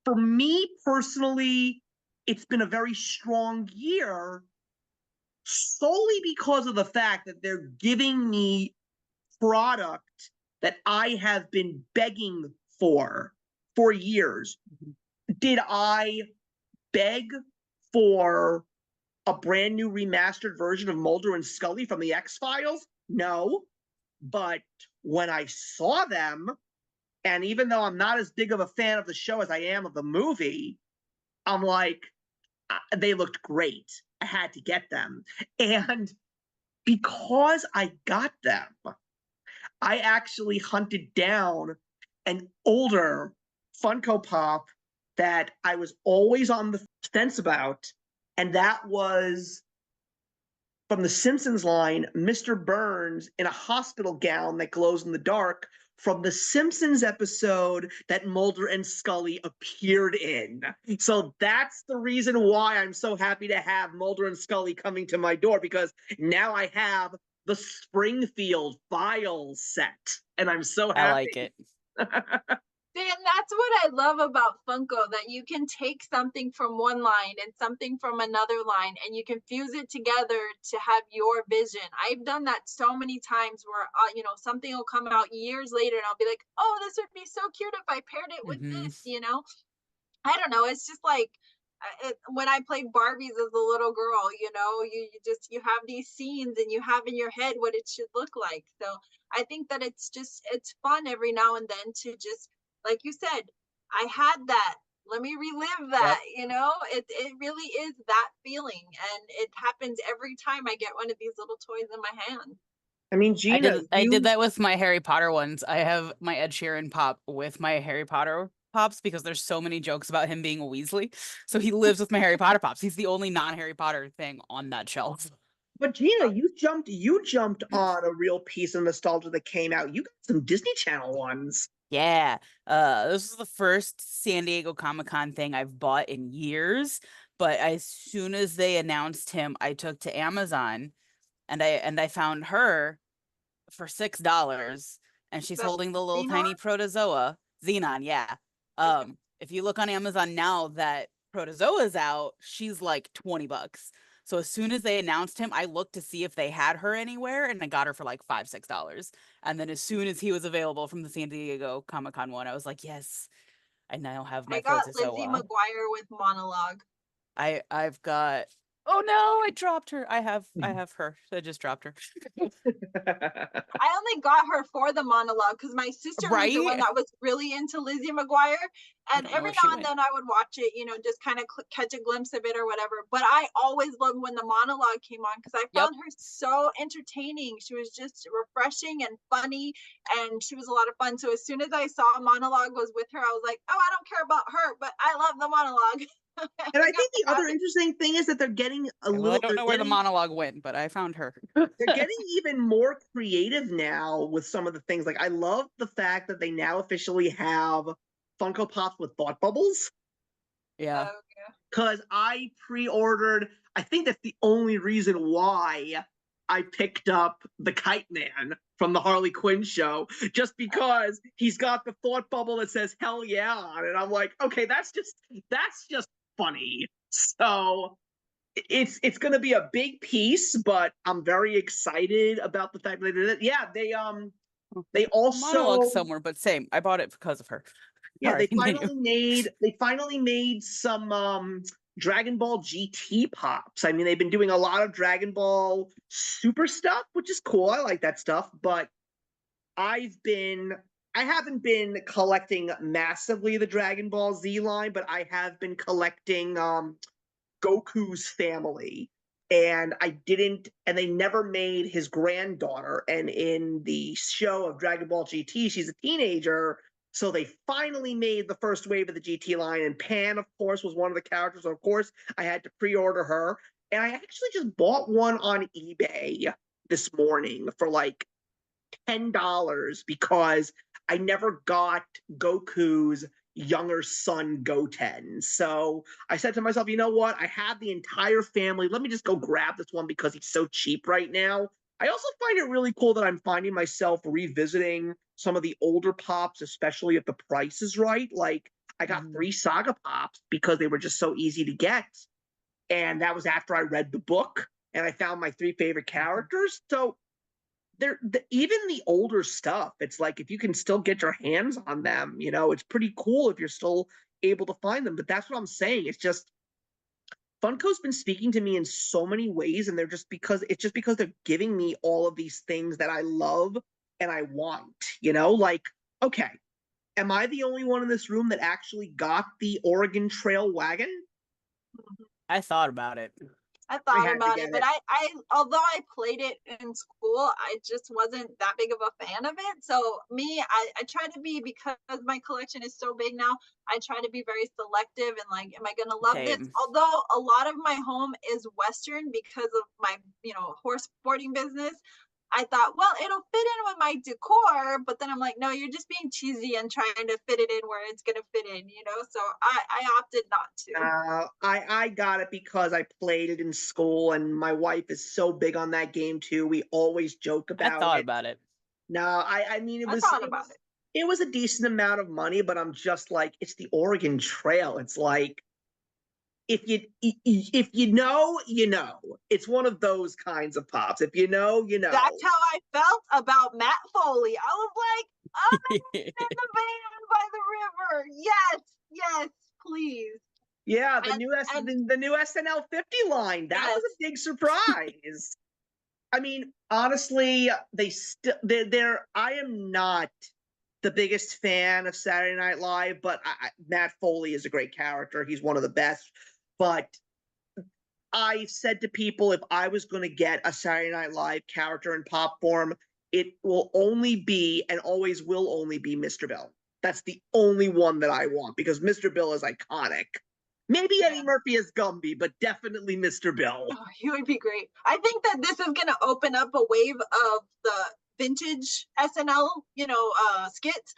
for me personally, it's been a very strong year, solely because of the fact that they're giving me product that I have been begging for years. Did I beg for a brand new remastered version of Mulder and Scully from the X-Files? No. But when I saw them, and even though I'm not as big of a fan of the show as I am of the movie, I'm like, they looked great. I had to get them. And because I got them, I actually hunted down an older Funko Pop that I was always on the fence about, and that was from the Simpsons line, Mr. Burns in a hospital gown that glows in the dark from the Simpsons episode that Mulder and Scully appeared in. So that's the reason why I'm so happy to have Mulder and Scully coming to my door, because now I have the Springfield Files set, and I'm so happy. I like it. And that's what I love about Funko, that you can take something from one line and something from another line, and you can fuse it together to have your vision. I've done that so many times where, something will come out years later and I'll be like, oh, this would be so cute if I paired it with this, I don't know. It's just like when I played Barbies as a little girl, you have these scenes and you have in your head what it should look like. So I think that it's fun every now and then to just, like you said, I had that. Let me relive that. Yep. It really is that feeling. And it happens every time I get one of these little toys in my hand. I mean, Gina, I did that with my Harry Potter ones. I have my Ed Sheeran pop with my Harry Potter pops because there's so many jokes about him being a Weasley. So he lives with my Harry Potter pops. He's the only non-Harry Potter thing on that shelf. But Gina, you jumped on a real piece of nostalgia that came out. You got some Disney Channel ones. Yeah. This is the first San Diego Comic-Con thing I've bought in years. But as soon as they announced him, I took to Amazon and I found her for $6. And she's holding the little tiny protozoa. Xenon, yeah. If you look on Amazon now that Protozoa's out, she's like $20. So as soon as they announced him, I looked to see if they had her anywhere, and I got her for like $5, $6. And then as soon as he was available from the San Diego Comic-Con one, I was like, yes, I now have my Protozoa. I got Lizzie McGuire with monologue. I've got. Oh no, I dropped her. I have her. I just dropped her. I only got her for the monologue because my sister was the one that was really into Lizzie McGuire. And every now and then I would watch it, just kind of catch a glimpse of it or whatever. But I always loved when the monologue came on because I found her so entertaining. She was just refreshing and funny, and she was a lot of fun. So as soon as I saw a monologue was with her, I was like, oh, I don't care about her, but I love the monologue. And I got think the other rabbit. interesting thing is that they're getting a Well, I little, don't know where the monologue went, but I found her. they're getting even more creative now with some of the things. Like, I love the fact that they now officially have Funko Pops with thought bubbles. Yeah. Oh, yeah. Because I pre-ordered, I think that's the only reason why I picked up the Kite Man from the Harley Quinn show, just because he's got the thought bubble that says "Hell yeah" on it. I'm like, okay, that's just funny. So it's going to be a big piece, but I'm very excited about the fact that they did it. Yeah, they Monologue also, somewhere, but same. I bought it because of her. yeah, Sorry, continue. they finally made some Dragon Ball GT pops. I mean, they've been doing a lot of Dragon Ball Super stuff, which is cool. I like that stuff, but I've been I haven't been collecting massively the Dragon Ball Z line, but I have been collecting Goku's family. And they never made his granddaughter. And in the show of Dragon Ball GT, she's a teenager. So they finally made the first wave of the GT line. And Pan, of course, was one of the characters. So of course, I had to pre order her. And I actually just bought one on eBay this morning for like $10 because I never got Goku's younger son Goten. So I said to myself, you know what? I have the entire family. Let me just go grab this one because he's so cheap right now. I also find it really cool that I'm finding myself revisiting some of the older pops, especially if the price is right. Like, I got 3 Saga pops because they were just so easy to get. And that was after I read the book and I found my 3 favorite characters. So even the older stuff, it's like if you can still get your hands on them, it's pretty cool if you're still able to find them. But that's what I'm saying. It's just Funko's been speaking to me in so many ways, and it's just because they're giving me all of these things that I love and I want, like, okay, am I the only one in this room that actually got the Oregon Trail wagon? I thought about it. I I thought had to about get it, but although I played it in school, I just wasn't that big of a fan of it. So I try to be, because my collection is so big now, I try to be very selective and like, am I going to love this? Same. Although a lot of my home is Western because of my, horse sporting business. I thought, well, it'll fit in with my decor, but then I'm like, no, you're just being cheesy and trying to fit it in where it's gonna fit in, So I opted not to. I got it because I played it in school, and my wife is so big on that game too. We always joke I about thought it. about it. No, I mean I thought about it. it was a decent amount of money, but I'm just like, it's the Oregon Trail. It's like, if you know, you know. It's one of those kinds of pops. If you know, you know. That's how I felt about Matt Foley. I was like, oh, in the van by the river. Yes, please. Yeah, the new SNL 50 line. That was a big surprise. I mean, honestly, I am not the biggest fan of Saturday Night Live, but Matt Foley is a great character. He's one of the best. But I said to people, if I was going to get a Saturday Night Live character in pop form, it will only be, and always will only be, Mr. Bill. That's the only one that I want because Mr. Bill is iconic. Maybe Eddie Murphy as Gumby, but definitely Mr. Bill. Oh, he would be great. I think that this is going to open up a wave of the vintage SNL, skits.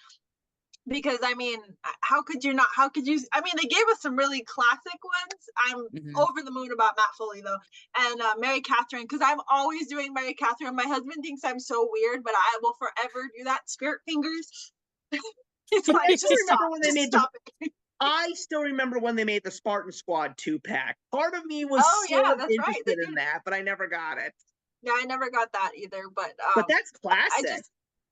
Because I mean, how could you? I mean, they gave us some really classic ones. I'm over the moon about Matt Foley though, and Mary Catherine, because I'm always doing Mary Catherine. My husband thinks I'm so weird, but I will forever do that. Spirit fingers. It's like, just stop it. I still remember when they made the Spartan Squad 2-pack. Part of me was interested in that, but I never got it. Yeah, I never got that either. But that's classic.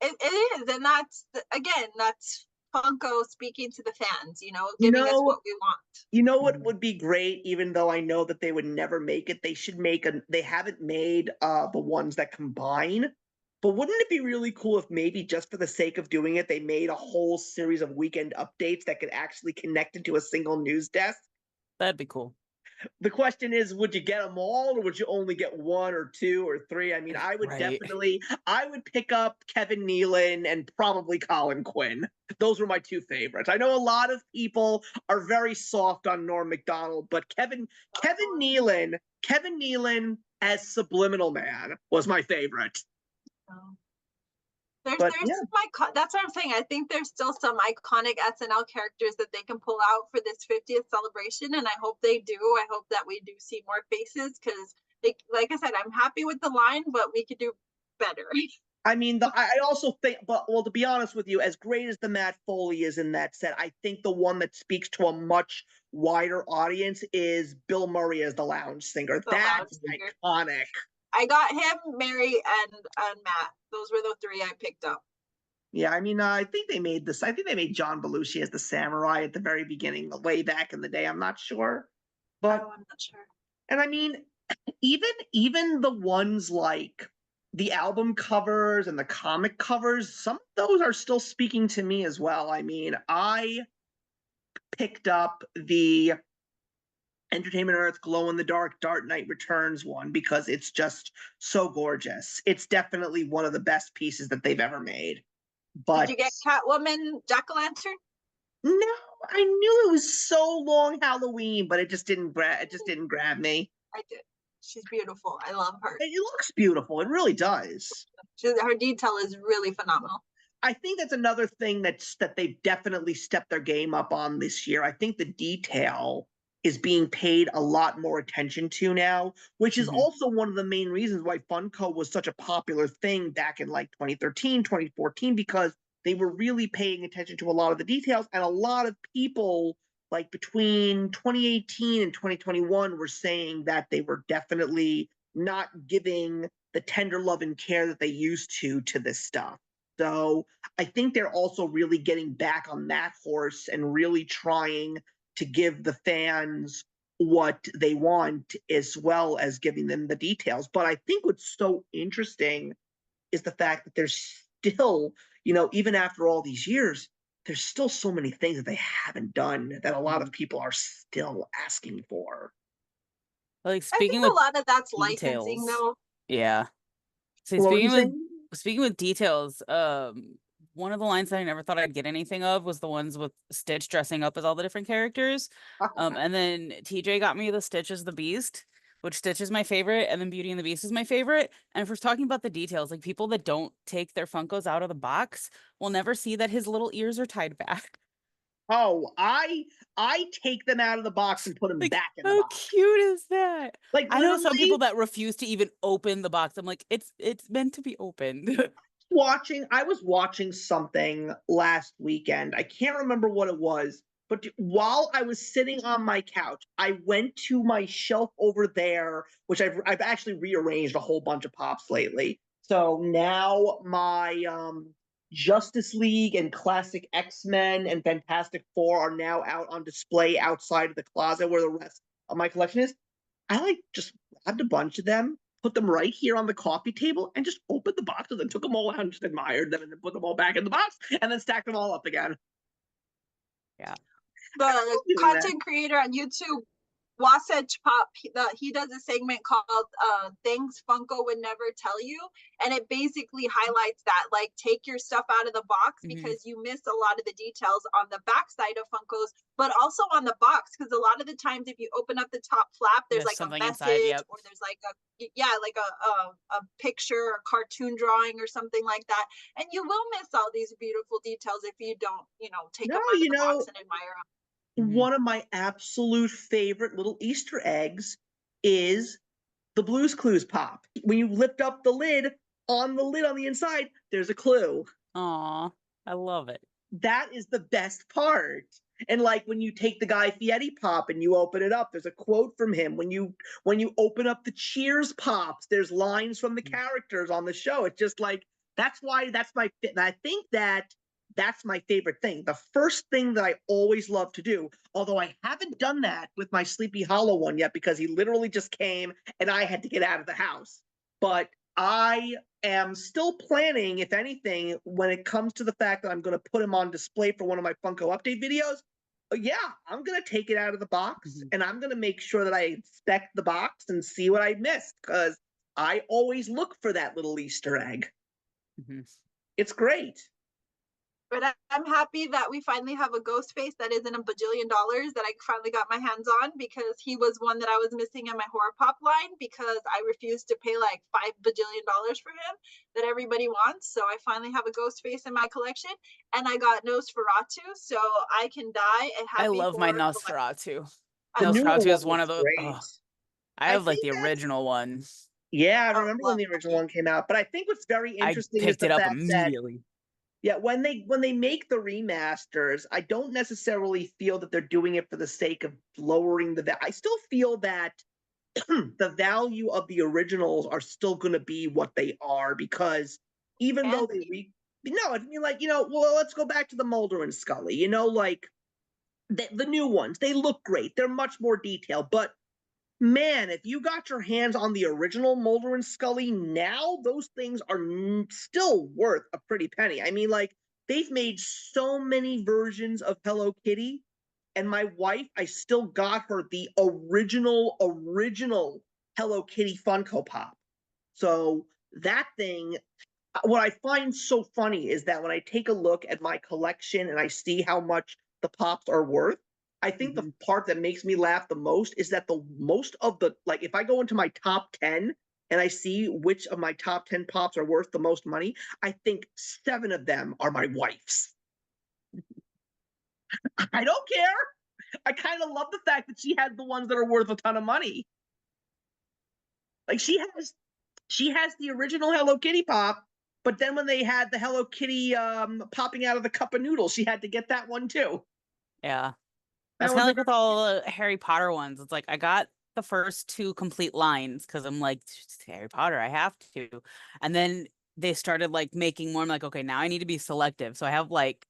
It is, and that's Funko speaking to the fans, giving us what we want. You know what would be great, even though I know that they would never make it? They should they haven't made the ones that combine. But wouldn't it be really cool if maybe just for the sake of doing it, they made a whole series of weekend updates that could actually connect into a single news desk? That'd be cool. The question is, would you get them all, or would you only get one or two or three? I mean, I would Right. I would pick up Kevin Nealon and probably Colin Quinn. Those were my two favorites. I know a lot of people are very soft on Norm Macdonald, but Kevin Nealon as Subliminal Man was my favorite. Oh. But There's some that's what I'm saying. I think there's still some iconic SNL characters that they can pull out for this 50th celebration, and I hope they do. I hope that we do see more faces because, like I said, I'm happy with the line, but we could do better. I mean, I also think, but well, to be honest with you, as great as the Matt Foley is in that set, I think the one that speaks to a much wider audience is Bill Murray as the lounge singer. That's iconic. I got him, Mary, and Matt. Those were the three I picked up. Yeah, I mean, I think they made this. I think they made John Belushi as the samurai at the very beginning, way back in the day. I'm not sure, but I'm not sure. And I mean, even the ones like the album covers and the comic covers, some of those are still speaking to me as well. I mean, I picked up the Entertainment Earth Glow in the Dark Dark Knight Returns one because it's just so gorgeous. It's definitely one of the best pieces that they've ever made. But did you get Catwoman Jack-o'-lantern? No, I knew it was so long Halloween, but it just didn't grab me. I did. She's beautiful. I love her. It looks beautiful. It really does. Her detail is really phenomenal. I think that's another thing that they've definitely stepped their game up on this year. I think the detail is being paid a lot more attention to now, which is also one of the main reasons why Funko was such a popular thing back in like 2013, 2014, because they were really paying attention to a lot of the details, and a lot of people like between 2018 and 2021 were saying that they were definitely not giving the tender love and care that they used to this stuff. So I think they're also really getting back on that horse and really trying to give the fans what they want as well as giving them the details. But I think what's so interesting is the fact that there's still, even after all these years, there's still so many things that they haven't done that a lot of people are still asking for. Like, I think a lot of that's details. licensing, though. Yeah. So speaking with details, one of the lines that I never thought I'd get anything of was the ones with Stitch dressing up as all the different characters. And then TJ got me the Stitch as the Beast, which Stitch is my favorite, and then Beauty and the Beast is my favorite. And if we're talking about the details, like people that don't take their Funkos out of the box will never see that his little ears are tied back. Oh, I take them out of the box and put them back in the box. How cute is that? Like, I know some people that refuse to even open the box. I'm like, it's meant to be opened. I was watching something last weekend. I can't remember what it was, but while I was sitting on my couch, I went to my shelf over there, which I've actually rearranged a whole bunch of pops lately. So now my Justice League and Classic X-Men and Fantastic Four are now out on display outside of the closet where the rest of my collection is. I just grabbed a bunch of them, put them right here on the coffee table, and just opened the boxes and took them all out and just admired them and then put them all back in the box and then stacked them all up again. Yeah. The content creator on YouTube, Wasatch Pop, he does a segment called Things Funko Would Never Tell You, and it basically highlights that, like, take your stuff out of the box because you miss a lot of the details on the backside of Funkos, but also on the box, because a lot of the times if you open up the top flap, there's like a message inside, or there's like a picture or cartoon drawing or something like that, and you will miss all these beautiful details if you don't take them out of the box and admire them. One of my absolute favorite little Easter eggs is the Blue's Clues pop. When you lift up the lid on the inside, there's a clue. Aw, I love it. That is the best part. And like when you take the Guy Fieri pop and you open it up, there's a quote from him. When you open up the Cheers pops, there's lines from the characters on the show. It's just like, that's my favorite thing. The first thing that I always love to do, although I haven't done that with my Sleepy Hollow one yet because he literally just came and I had to get out of the house. But I am still planning, if anything, when it comes to the fact that I'm going to put him on display for one of my Funko update videos, yeah, I'm gonna take it out of the box Mhm. and I'm gonna make sure that I inspect the box and see what I missed because I always look for that little Easter egg. Mhm. It's great. But I'm happy that we finally have a ghost face that isn't $1 bajillion that I finally got my hands on, because he was one that I was missing in my horror pop line because I refused to pay like $5 bajillion for him that everybody wants. So I finally have a ghost face in my collection, and I got Nosferatu, so I can die a I happy love my horror collection. Nosferatu. I The love newer Nosferatu one is one of looks the. great. Oh, I I have like think the that's original one. yeah, I Oh, remember when love the original one came out. But I think what's very I interesting is picked the it up fact that immediately. yeah, when they make the remasters, I don't necessarily feel that they're doing it for the sake of lowering the I still feel that the value of the originals are still going to be what they are because even though and no, I mean like well, let's go back to the Mulder and Scully. Like the new ones, they look great. They're much more detailed, but man, if you got your hands on the original Mulder and Scully now, those things are still worth a pretty penny. I mean, like, they've made so many versions of Hello Kitty, and my wife, I still got her the original Hello Kitty Funko Pop. So that thing, what I find so funny is that when I take a look at my collection and I see how much the pops are worth, I think the Mhm. part that makes me laugh the most is that the most of the like if I go into my top 10 and I see which of my top 10 pops are worth the most money, I think 7 of them are my wife's. I don't care. I kind of love the fact that she has the ones that are worth a ton of money. Like she has the original Hello Kitty pop, but then when they had the Hello Kitty popping out of the cup of noodles, she had to get that one too. Yeah. That That's kind was of a like with all the Harry Potter ones. It's like I got the first 2 complete lines because I'm like, "It's Harry Potter, I have to." And then they started like making more. I'm like, okay, now I need to be selective. So I have like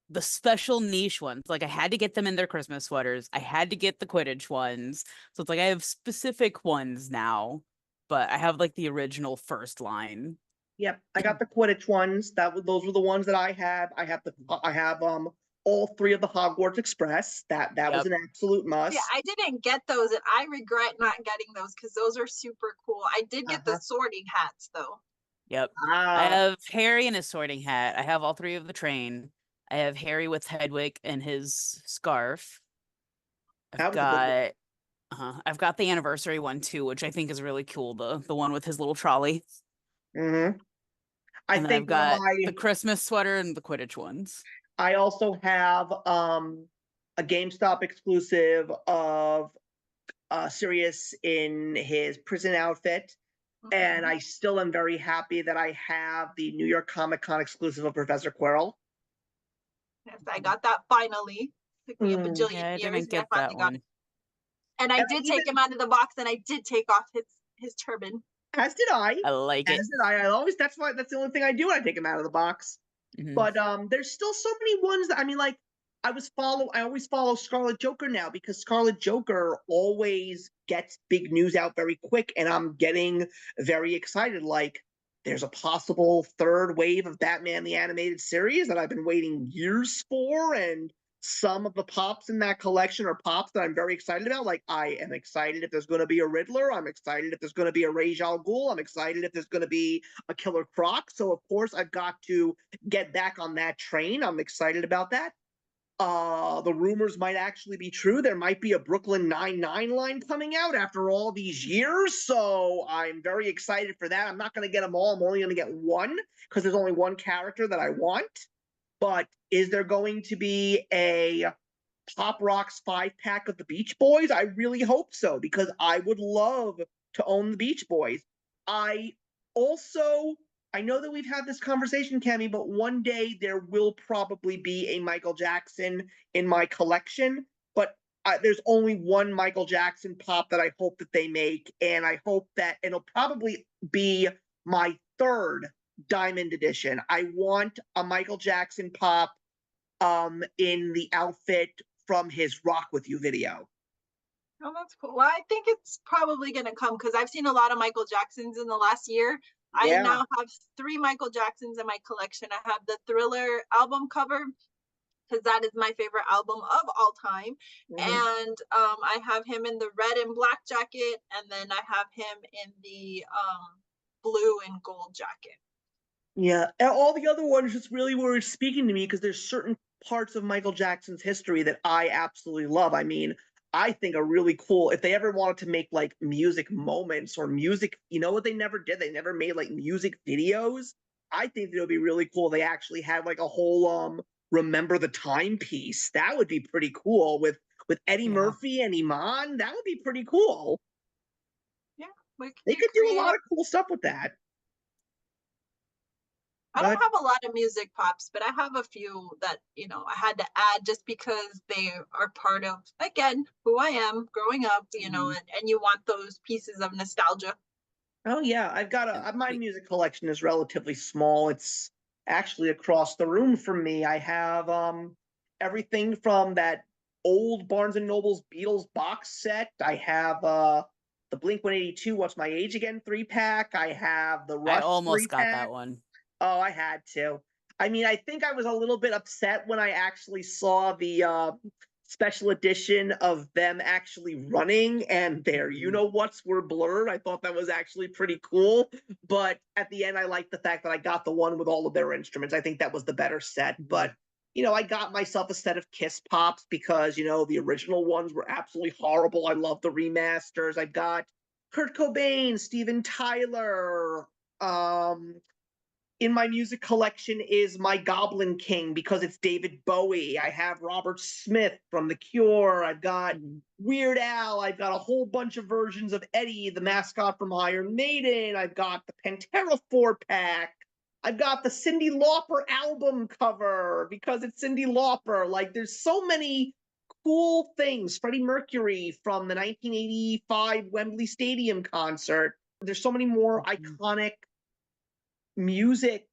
the special niche ones. Like I had to get them in their Christmas sweaters. I had to get the Quidditch ones. So it's like I have specific ones now, but I have like the original first line. Yep, I got the Quidditch ones. Those were the ones that I have. I have all 3 of the Hogwarts Express. That was Yep. an absolute yeah, must. I didn't get those, and I regret not getting those because those are super cool. I did get the Uh-huh. sorting hats though. Yep. I Ah, have Harry in his sorting hat. I have all 3 of the train. I have Harry with Hedwig and his scarf. I've that was a good one. got I've got the anniversary one too, which I think is really cool. The one with his little trolley. Hmm. I And then I've think got the Christmas sweater and the Quidditch ones. I also have a GameStop exclusive of Sirius in his prison outfit. And Mhm. I still am very happy that I have the New York Comic Con exclusive of Professor Quirrell. Yes, I got that finally. Took me a Mm. bajillion Yeah, I years, didn't and I get that finally got it. one. And I And I did even, take him out of the box, and I did take off his turban. as did I, I like it. as did I. I always, that's the only thing I do when I take them out of the box. Mhm. But there's still so many ones that I mean, like I always follow Scarlet Joker now because Scarlet Joker always gets big news out very quick, and I'm getting very excited. Like there's a possible 3rd wave of Batman the Animated Series that I've been waiting years for, and some of the pops in that collection are pops that I'm very excited about. Like I am excited if there's going to be a Riddler. I'm excited if there's going to be a Ra's al Ghul. I'm excited if there's going to be a Killer Croc. So of course I've got to get back on that train. I'm excited about that. The rumors might actually be true. There might be a Brooklyn Nine-Nine line coming out after all these years. So I'm very excited for that. I'm not going to get them all. I'm only going to get one because there's only one character that I want. But is there going to be a Pop Rocks 5-pack of the Beach Boys? I really hope so because I would love to own the Beach Boys. I also I know that we've had this conversation, Cami, but one day there will probably be a Michael Jackson in my collection. But there's only one Michael Jackson pop that I hope that they make, and I hope that it'll probably be my 3rd Diamond edition. I want a Michael Jackson pop in the outfit from his Rock With You video. Oh, that's cool. Well, I think it's probably going to come because I've seen a lot of Michael Jacksons in the last year. I Yeah. now have 3 Michael Jacksons in my collection. I have the Thriller album cover, because that is my favorite album of all time. Mhm. And I have him in the red and black jacket, and then I have him in the blue and gold jacket. Yeah, and all the other ones just really were speaking to me because there's certain parts of Michael Jackson's history that I absolutely love. I mean, I think are really cool. If they ever wanted to make like music moments or music, you know what they never did? They never made like music videos. I think that it would be really cool. They actually had like a whole remember the timepiece. That would be pretty cool with Eddie Yeah. Murphy and Iman. That would be pretty cool. Yeah, we can They get could do a lot creative. of cool stuff with that. I But don't have a lot of music pops, but I have a few that, I had to add just because they are part of, again, who I am growing up, and you want those pieces of nostalgia. oh yeah, I've got Yeah. my music collection is relatively small. It's actually across the room from me. I have everything from that old Barnes and Noble's Beatles box set. I have the Blink 182 What's My Age Again 3-pack. I have the I Rush almost got 3-pack. that one. Oh, I had to. I mean, I think I was a little bit upset when I actually saw the special edition of them actually running and their you know what's were blurred. I thought that was actually pretty cool. But at the end, I liked the fact that I got the one with all of their instruments. I think that was the better set. But I got myself a set of Kiss Pops because, the original ones were absolutely horrible. I love the remasters. I've got Kurt Cobain, Steven Tyler, um, in my music collection is my Goblin King because it's David Bowie. I have Robert Smith from The Cure. I've got Weird Al. I've got a whole bunch of versions of Eddie, the mascot from Iron Maiden. I've got the Pantera 4-pack. I've got the Cyndi Lauper album cover because it's Cyndi Lauper. Like, there's so many cool things. Freddie Mercury from the 1985 Wembley Stadium concert. There's so many more iconic music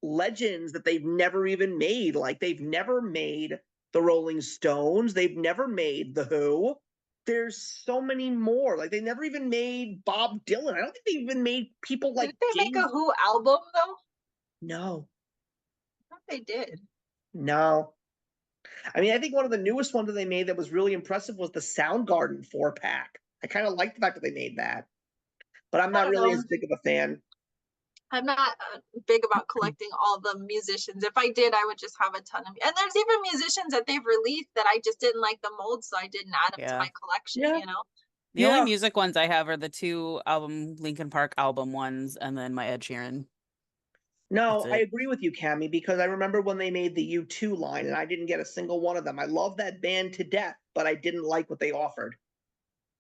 legends that they've never even made. Like, they've never made the Rolling Stones, they've never made the Who. There's so many more. Like, they never even made Bob Dylan. I don't think they even made people like Didn't they make a James. Who album though? No, I thought they did. no. I mean, I think one of the newest ones that they made that was really impressive was the Soundgarden 4-pack. I kind of like the fact that they made that, but I'm I not don't really know. as big of a fan. I'm not big about collecting all the musicians. If I did, I would just have a ton of. And there's even musicians that they've released that I just didn't like the mold, so I didn't add them to Yeah. my collection. Yeah. The only Yeah. music ones I have are the 2 Linkin Park album ones, and then my Ed Sheeran. No, That's I it. agree with you, Cammy, because I remember when they made the U2 line and I didn't get a single one of them. I love that band to death, but I didn't like what they offered.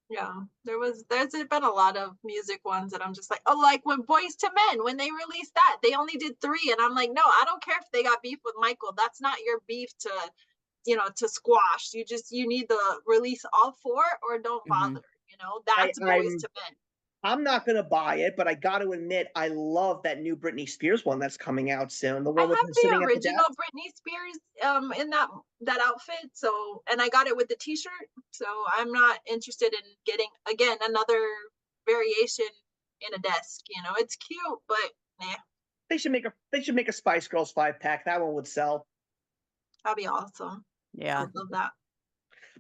Yeah, there's been a lot of music ones that I'm just like, oh, like when Boys to Men, when they released that, they only did 3, and I'm like, no, I don't care if they got beef with Michael. That's not your beef to squash. You need to release all 4 or don't bother. That's Boys I'm to Men. I'm not gonna buy it, but I got to admit I love that new Britney Spears one that's coming out soon. The I one with have her the sitting at the original desk. Britney Spears in that outfit, so, and I got it with the t-shirt, so I'm not interested in getting again another variation in a desk. It's cute, but nah, They should make a Spice Girls 5-pack. That one would sell. that'd be awesome. I Yeah. love that.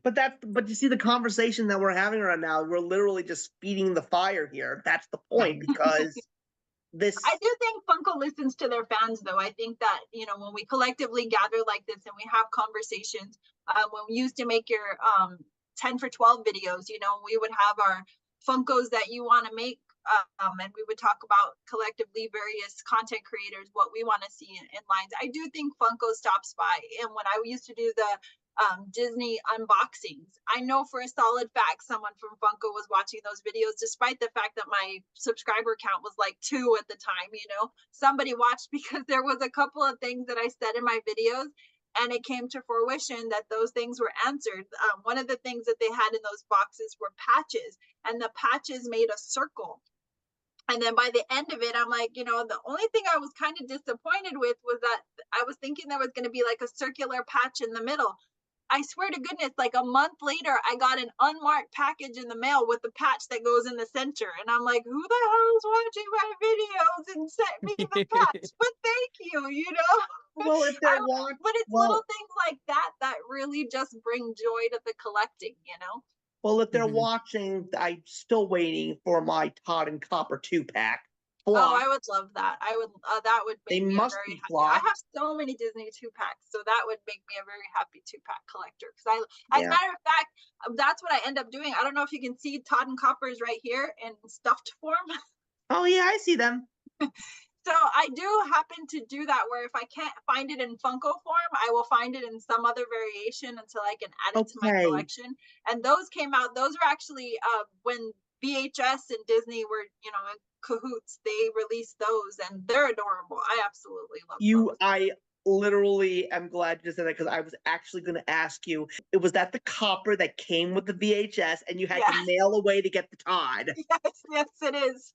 But you see the conversation that we're having right now, we're literally just feeding the fire here. That's the point because this I do think Funko listens to their fans, though. I think that, when we collectively gather like this and we have conversations, when we used to make your 10 for 12 videos, we would have our Funkos that you want to make, and we would talk about collectively various content creators, what we want to see in lines. I do think Funko stops by. And when I used to do the Disney unboxings, I know for a solid fact someone from Funko was watching those videos, despite the fact that my subscriber count was like 2 at the time. Somebody watched because there was a couple of things that I said in my videos, and it came to fruition that those things were answered. One of the things that they had in those boxes were patches, and the patches made a circle. And then by the end of it, I'm like, the only thing I was kind of disappointed with was that I was thinking there was going to be like a circular patch in the middle. I swear to goodness, like a month later, I got an unmarked package in the mail with the patch that goes in the center. And I'm like, who the hell is watching my videos and sent me the patch? But thank you, you know? Well, if I, they're watching, but it's little well, things like that that really just bring joy to the collecting, you know? well, if they're Mhm. watching, I'm still waiting for my Todd and Copper 2-pack. Oh, Flock. I would love that. I would, that would They make me a must very be happy. I flocked. have so many Disney 2-packs, so that would make me a very happy 2-pack collector. Because as a Yeah. matter of fact, that's what I end up doing. I don't know if you can see Todd and Copper's right here in stuffed form. Oh yeah, I see them. So I do happen to do that where if I can't find it in Funko form, I will find it in some other variation until I can add it to my Okay. collection. And those came out, those were actually when VHS and Disney were, you know, in cahoots, they released those and they're adorable. I absolutely love those. I literally am glad you said that because I was actually going to ask you, it was that the copper that came with the VHS and you had Yeah. to mail away to get the Todd. Yes, it is.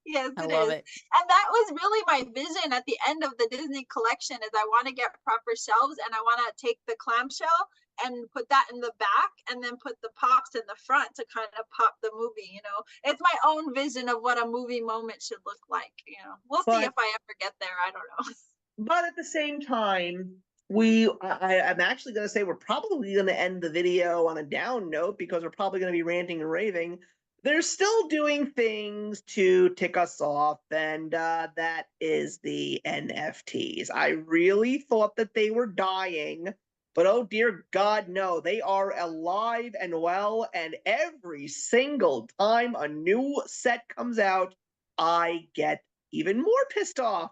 Yes, I it love is. it. And that was really my vision at the end of the Disney collection is I want to get proper shelves and I want to take the clamshell and put that in the back and then put the pops in the front to kind of pop the movie, you know. It's my own vision of what a movie moment should look like, you know. We'll see if But I ever get there. I don't know. but at the same time, I'm actually going to say we're probably going to end the video on a down note because we're probably going to be ranting and raving. They're still doing things to tick us off, and that is the NFTs. I really thought that they were dying, but oh dear God, no, they are alive and well. And every single time a new set comes out, I get even more pissed off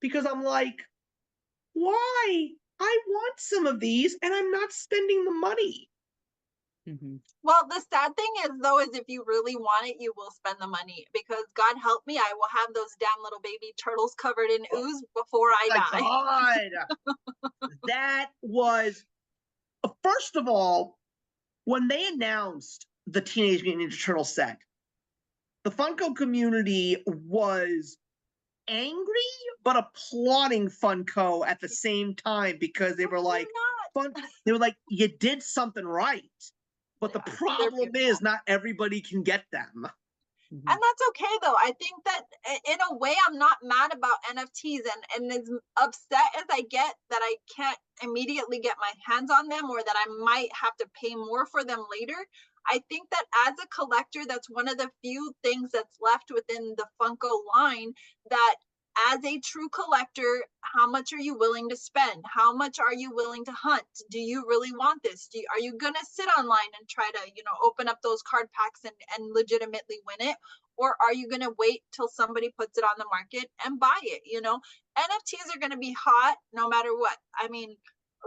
because I'm like, why? I want some of these and I'm not spending the money. Mhm. Well, the sad thing is though, is if you really want it, you will spend the money because God help me, I will have those damn little baby turtles covered in Oh ooze before I my die. God. That was, first of all, when they announced the Teenage Mutant Ninja Turtle set, the Funko community was angry but applauding Funko at the same time because they No, were like, they're not. they were like, you did something right. But They the are. They're problem beautiful. is not everybody can get them. Mhm. And that's okay though. I think that in a way I'm not mad about NFTs and as upset as I get that I can't immediately get my hands on them or that I might have to pay more for them later. I think that as a collector, that's one of the few things that's left within the Funko line that as a true collector, how much are you willing to spend? How much are you willing to hunt? Do you really want this? Are you going to sit online and try to, you know, open up those card packs and legitimately win it? Or are you going to wait till somebody puts it on the market and buy it? You know, NFTs are going to be hot no matter what. I mean,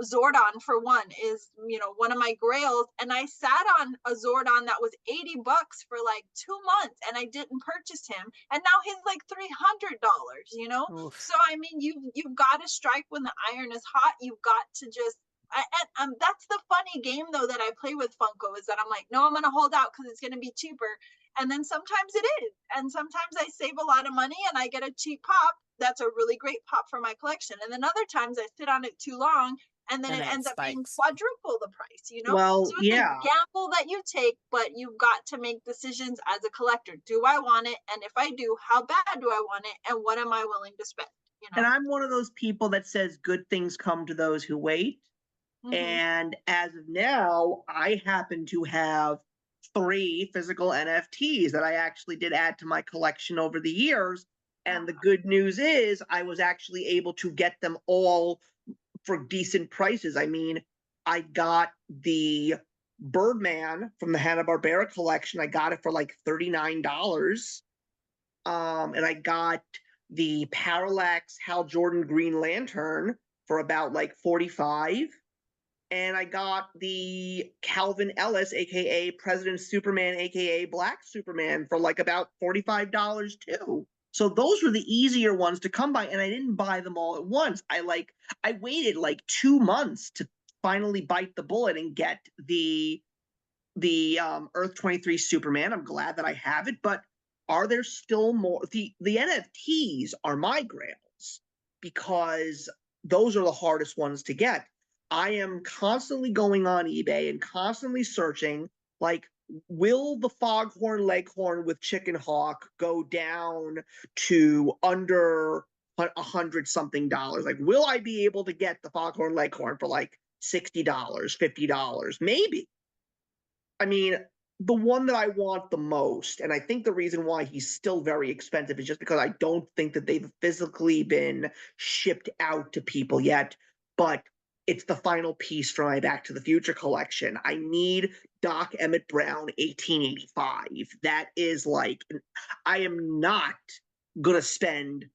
Zordon for one is, you know, one of my grails, and I sat on a Zordon that was $80 for like 2 months and I didn't purchase him, and now he's like $300, you know. Oof. So I mean, you've got to strike when the iron is hot. You've got to just and that's the funny game though that I play with Funko is that I'm like, no, I'm gonna hold out because it's gonna be cheaper, and then sometimes it is, and sometimes I save a lot of money and I get a cheap pop that's a really great pop for my collection, and then other times I sit on it too long and then And it then it ends up being spikes. quadruple the price, you know? Well, So it's a yeah. gamble that you take, but you've got to make decisions as a collector. Do I want it? And if I do, how bad do I want it? And what am I willing to spend? You And know? I'm one of those people that says good things come to those who wait. Mm-hmm. And as of now, I happen to have 3 physical NFTs that I actually did add to my collection over the years. And the good news is I was actually able to get them all for decent prices. I mean, I got the Birdman from the Hanna-Barbera collection. I got it for like $39. And I got the Parallax Hal Jordan Green Lantern for about like 45. And I got the Calvin Ellis, aka President Superman, aka Black Superman, for like about $45 too. So those were the easier ones to come by, and I didn't buy them all at once. I waited like 2 months to finally bite the bullet and get the Earth 23 Superman. I'm glad that I have it, but are there still more? The NFTs are my grails because those are the hardest ones to get. I am constantly going on eBay and constantly searching, like, will the foghorn leghorn with chicken hawk go down to under $100-something? Like, will I be able to get the foghorn leghorn for like $60, $50? Maybe. I mean, the one that I want the most, and I think the reason why he's still very expensive is just because I don't think that they've physically been shipped out to people yet, but it's the final piece for my Back to the Future collection. I need Doc Emmett Brown 1885. That is like, I am not gonna spend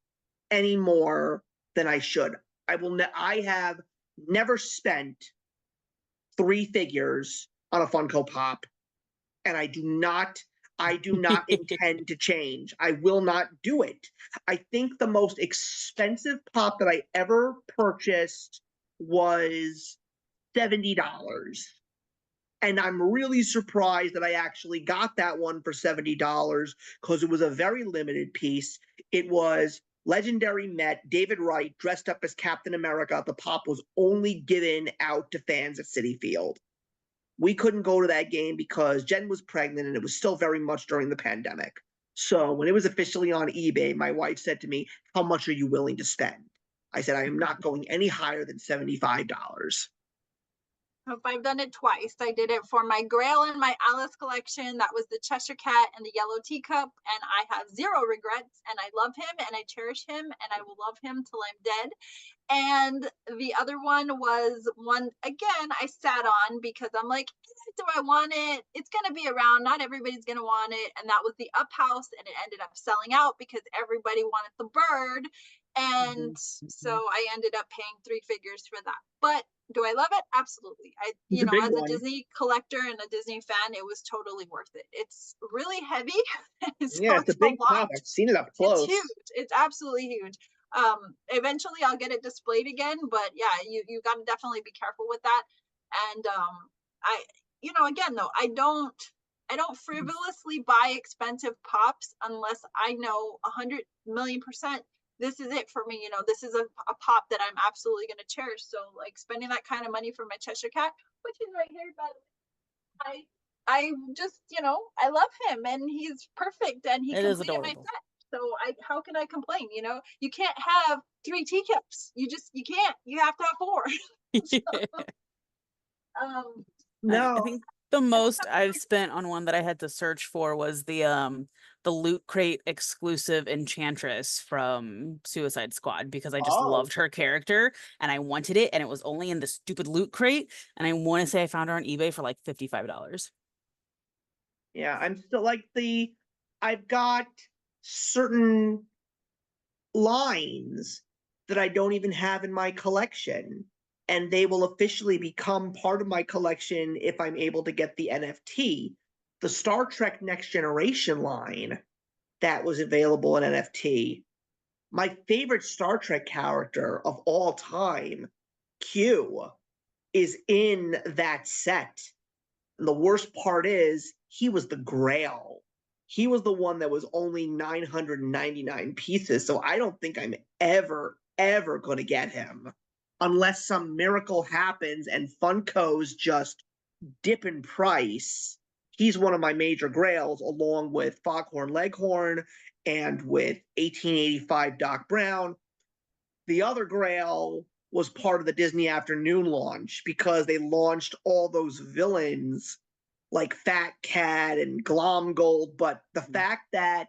any more than I should. I have never spent 3 figures on a Funko Pop, and I do not intend to change. I will not do it. I think the most expensive pop that I ever purchased was $70. And I'm really surprised that I actually got that one for $70 because it was a very limited piece. It was Legendary Met, David Wright dressed up as Captain America. The pop was only given out to fans at Citi Field. We couldn't go to that game because Jen was pregnant and it was still very much during the pandemic. So when it was officially on eBay, my wife said to me, "How much are you willing to spend?" I said, "I am not going any higher than $75. I've done it twice. I did it for my Grail and my Alice collection. That was the Cheshire Cat and the Yellow Teacup. And I have zero regrets. And I love him and I cherish him and I will love him till I'm dead. And the other one was one, again, I sat on because I'm like, do I want it? It's going to be around. Not everybody's going to want it. And that was the Up House. And it ended up selling out because everybody wanted the bird. And so I ended up paying 3 figures for that. But do I love it? Absolutely. It's a big As one. a Disney collector and a Disney fan, it was totally worth it. It's really heavy. So Yeah, it's a big pop. I've seen it up close. It's huge. It's absolutely huge. Eventually I'll get it displayed again, but yeah, you got to definitely be careful with that. And again though, I don't frivolously buy expensive pops unless I know 100,000,000% this is it for me. This is a pop that I'm absolutely going to cherish. So like spending that kind of money for my Cheshire Cat, which is right here, by the way, I just, I love him and he's perfect and he completed my set. So how can I complain? You can't have 3 teacups. You can't. You have to have 4. No. I think the most I've spent on one that I had to search for was the Loot Crate exclusive Enchantress from Suicide Squad because I just loved her character and I wanted it and it was only in the stupid Loot Crate and I want to say I found her on eBay for like $55. Yeah, I'm still like I've got certain lines that I don't even have in my collection, and they will officially become part of my collection if I'm able to get the NFT. The Star Trek Next Generation line that was available in NFT. My favorite Star Trek character of all time, Q, is in that set. And the worst part is, he was the Grail. He was the one that was only 999 pieces. So I don't think I'm ever going to get him unless some miracle happens and Funko's just dip in price. He's one of my major grails, along with Foghorn Leghorn and with 1885 Doc Brown. The other grail was part of the Disney Afternoon launch because they launched all those villains like Fat Cat and Glomgold, but the fact that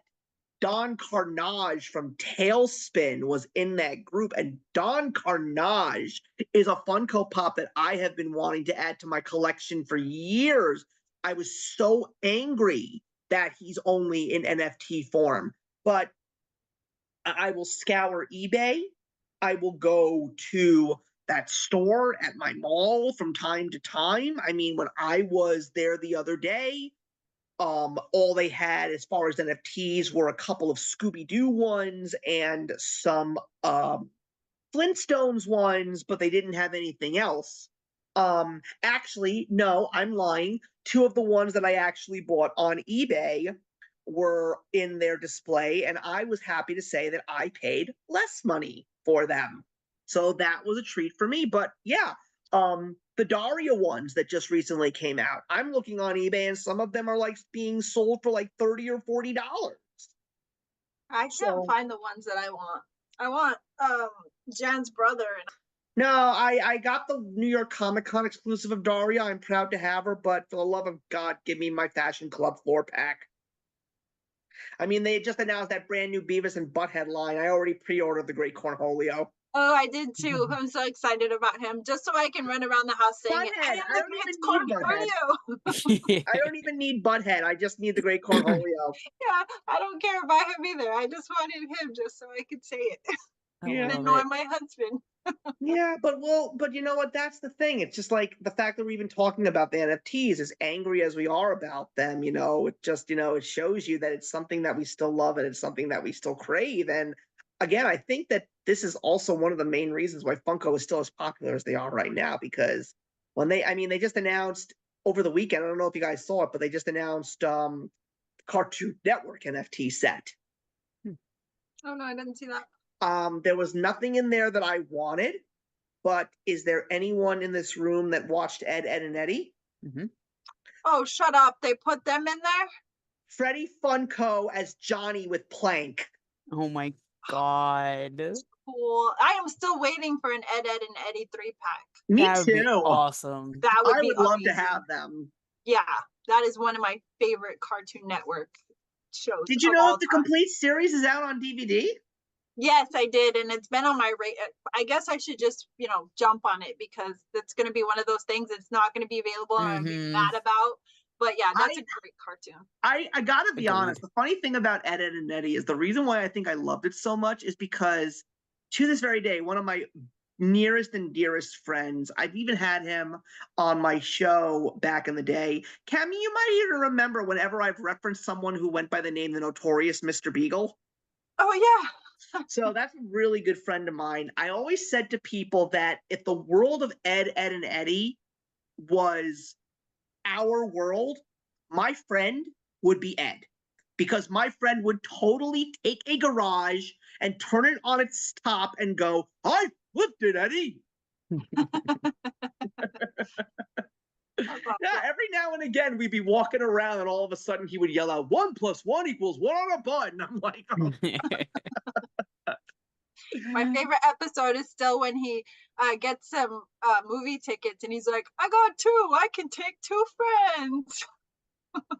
Don Carnage from Tailspin was in that group, and Don Carnage is a Funko Pop that I have been wanting to add to my collection for years. I was so angry that he's only in NFT form, but I will scour eBay. I will go to that store at my mall from time to time. I mean, when I was there the other day, all they had as far as NFTs were a couple of Scooby-Doo ones and some Flintstones ones, but they didn't have anything else. Actually, no, I'm lying. 2 of the ones that I actually bought on eBay were in their display, and I was happy to say that I paid less money for them. So that was a treat for me. But yeah, The Daria ones that just recently came out. I'm looking on eBay and some of them are like being sold for like $30 or $40. I can't find the ones that I want. I want Jan's brother. And no, I got the New York Comic Con exclusive of Daria. I'm proud to have her, but for the love of God, give me my Fashion Club 4-pack. I mean, they just announced that brand new Beavis and Butthead line. I already pre-ordered the Great Cornholio. Oh, I did too. I'm so excited about him, just so I can run around the house saying, Butthead. I don't even need Butthead. I don't even need Butthead. I just need the Great Cornholio. Yeah, I don't care about him either. I just wanted him just so I could say it. Yeah. And annoy my husband. Yeah, but you know what? That's the thing. It's just like the fact that we're even talking about the NFTs, as angry as we are about them, it just, it shows you that it's something that we still love and it's something that we still crave. And again, I think that this is also one of the main reasons why Funko is still as popular as they are right now, because when they just announced over the weekend, I don't know if you guys saw it, but they just announced Cartoon Network NFT set. Oh no, I didn't see that. There was nothing in there that I wanted, but is there anyone in this room that watched Ed, Ed, and Eddie? Mm-hmm. Oh, shut up. They put them in there? Freddie Funko as Johnny with Plank. Oh my God. Cool. I am still waiting for an Ed, Ed, and Eddie 3-pack. Me That would too. be awesome. That would be I would love to amazing. have them. Yeah, that is one of my favorite Cartoon Network shows. Did you know that the complete series is out on DVD? Yes, I did, and it's been on my rate. I guess I should just, jump on it, because it's going to be one of those things that's not going to be available and I'm going to be mad about. But yeah, that's a great cartoon. I gotta be honest. The funny thing about Ed, Ed, and Eddie is the reason why I think I loved it so much is because to this very day, one of my nearest and dearest friends, I've even had him on my show back in the day. Cammy, you might even remember whenever I've referenced someone who went by the name the Notorious Mr. Beagle. Oh yeah. So that's a really good friend of mine. I always said to people that if the world of Ed, Ed, and Eddie was our world, my friend would be Ed. Because my friend would totally take a garage and turn it on its top and go, I flipped it, Eddie. Yeah, every now and again we'd be walking around and all of a sudden he would yell out 1 + 1 = 1 on a button. I'm like, oh. My favorite episode is still when he gets some movie tickets and he's like, I got 2, I can take 2 friends.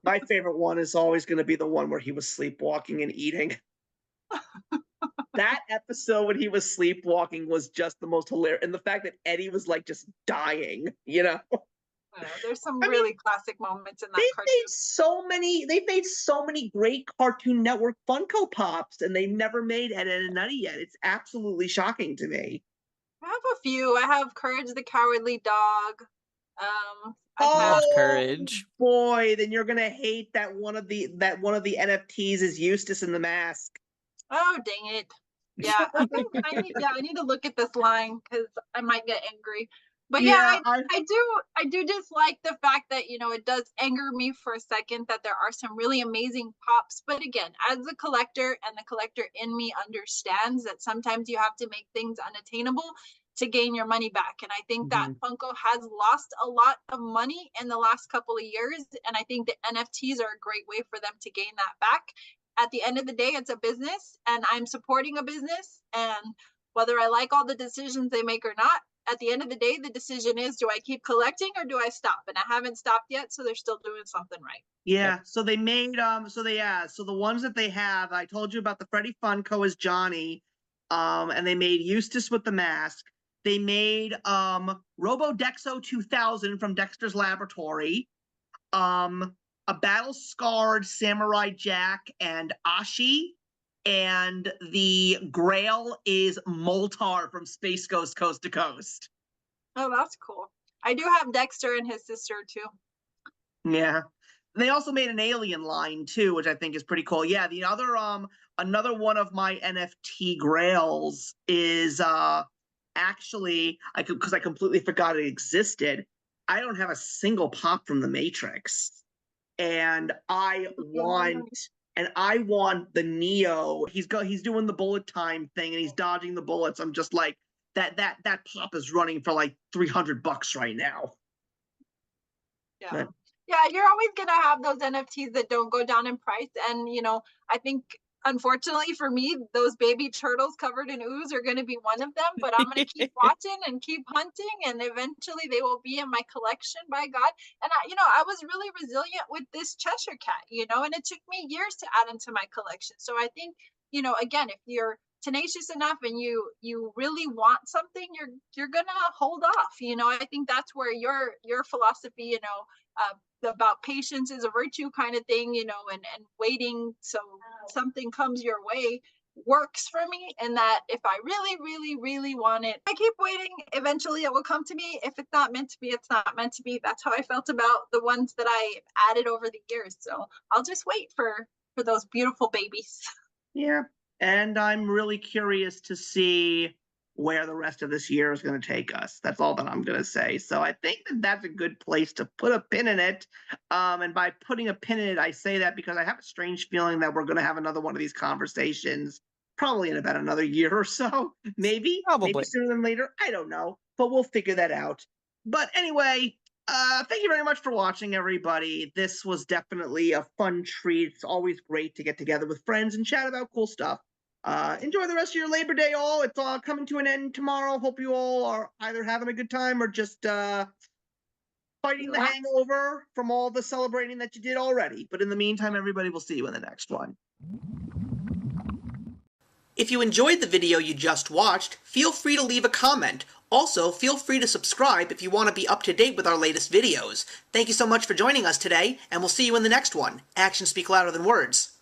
My favorite one is always going to be the one where he was sleepwalking and eating. That episode when he was sleepwalking was just the most hilarious. And the fact that Eddie was like just dying, There's some really classic moments in that cartoon. They've made so many great Cartoon Network Funko Pops, and they've never made Ed, Ed, and Eddie yet. It's absolutely shocking to me. I have a few. I have Courage the Cowardly Dog. I love Courage. Boy, then you're gonna hate that one of the NFTs is Eustace in the Mask. Oh dang it! Yeah, I need to look at this line because I might get angry. But yeah, I do dislike the fact that it does anger me for a second that there are some really amazing pops. But again, as a collector, and the collector in me understands that sometimes you have to make things unattainable to gain your money back. And I think that Funko has lost a lot of money in the last couple of years. And I think the NFTs are a great way for them to gain that back. At the end of the day, it's a business and I'm supporting a business. And whether I like all the decisions they make or not, at the end of the day, the decision is, do I keep collecting or do I stop? And I haven't stopped yet. So they're still doing something right. Yeah. So they made, so the ones that they have, I told you about the Freddie Funko as Johnny, and they made Eustace with the mask. They made Robodexo 2000 from Dexter's Laboratory, a battle-scarred Samurai Jack and Ashi, and the Grail is Moltar from Space Ghost Coast to Coast. Oh, that's cool. I do have Dexter and his sister too. Yeah. They also made an alien line too, which I think is pretty cool. Yeah, the other another one of my NFT grails is actually because I completely forgot it existed. I don't have a single pop from the Matrix. And I want the Neo. He's doing the bullet time thing and he's dodging the bullets. I'm just like, that pop is running for like $300 right now. Yeah. But Yeah, you're always gonna have those NFTs that don't go down in price. And I think unfortunately for me, those baby turtles covered in ooze are gonna be one of them, but I'm gonna keep watching and keep hunting, and eventually they will be in my collection by God. And I was really resilient with this Cheshire cat, and it took me years to add into my collection. So I think, again, if you're tenacious enough and you really want something, you're gonna hold off. I think that's where your philosophy, about patience is a virtue kind of thing, and waiting so something comes your way works for me. And that if I really, really, really want it, I keep waiting. Eventually it will come to me. If it's not meant to be, it's not meant to be. That's how I felt about the ones that I added over the years. So I'll just wait for those beautiful babies. yeah, and I'm really curious to see where the rest of this year is going to take us. That's all that I'm going to say. So I think that that's a good place to put a pin in it. And by putting a pin in it, I say that because I have a strange feeling that we're going to have another one of these conversations probably in about another year or so. Maybe Probably. sooner than later. I don't know, but we'll figure that out. But anyway, thank you very much for watching, everybody. This was definitely a fun treat. It's always great to get together with friends and chat about cool stuff. Enjoy the rest of your Labor Day, all. It's all coming to an end tomorrow. Hope you all are either having a good time or just fighting the hangover from all the celebrating that you did already. But in the meantime, everybody, will see you in the next one. If you enjoyed the video you just watched, feel free to leave a comment. Also, feel free to subscribe if you want to be up to date with our latest videos. Thank you so much for joining us today, and we'll see you in the next one. Actions speak louder than words.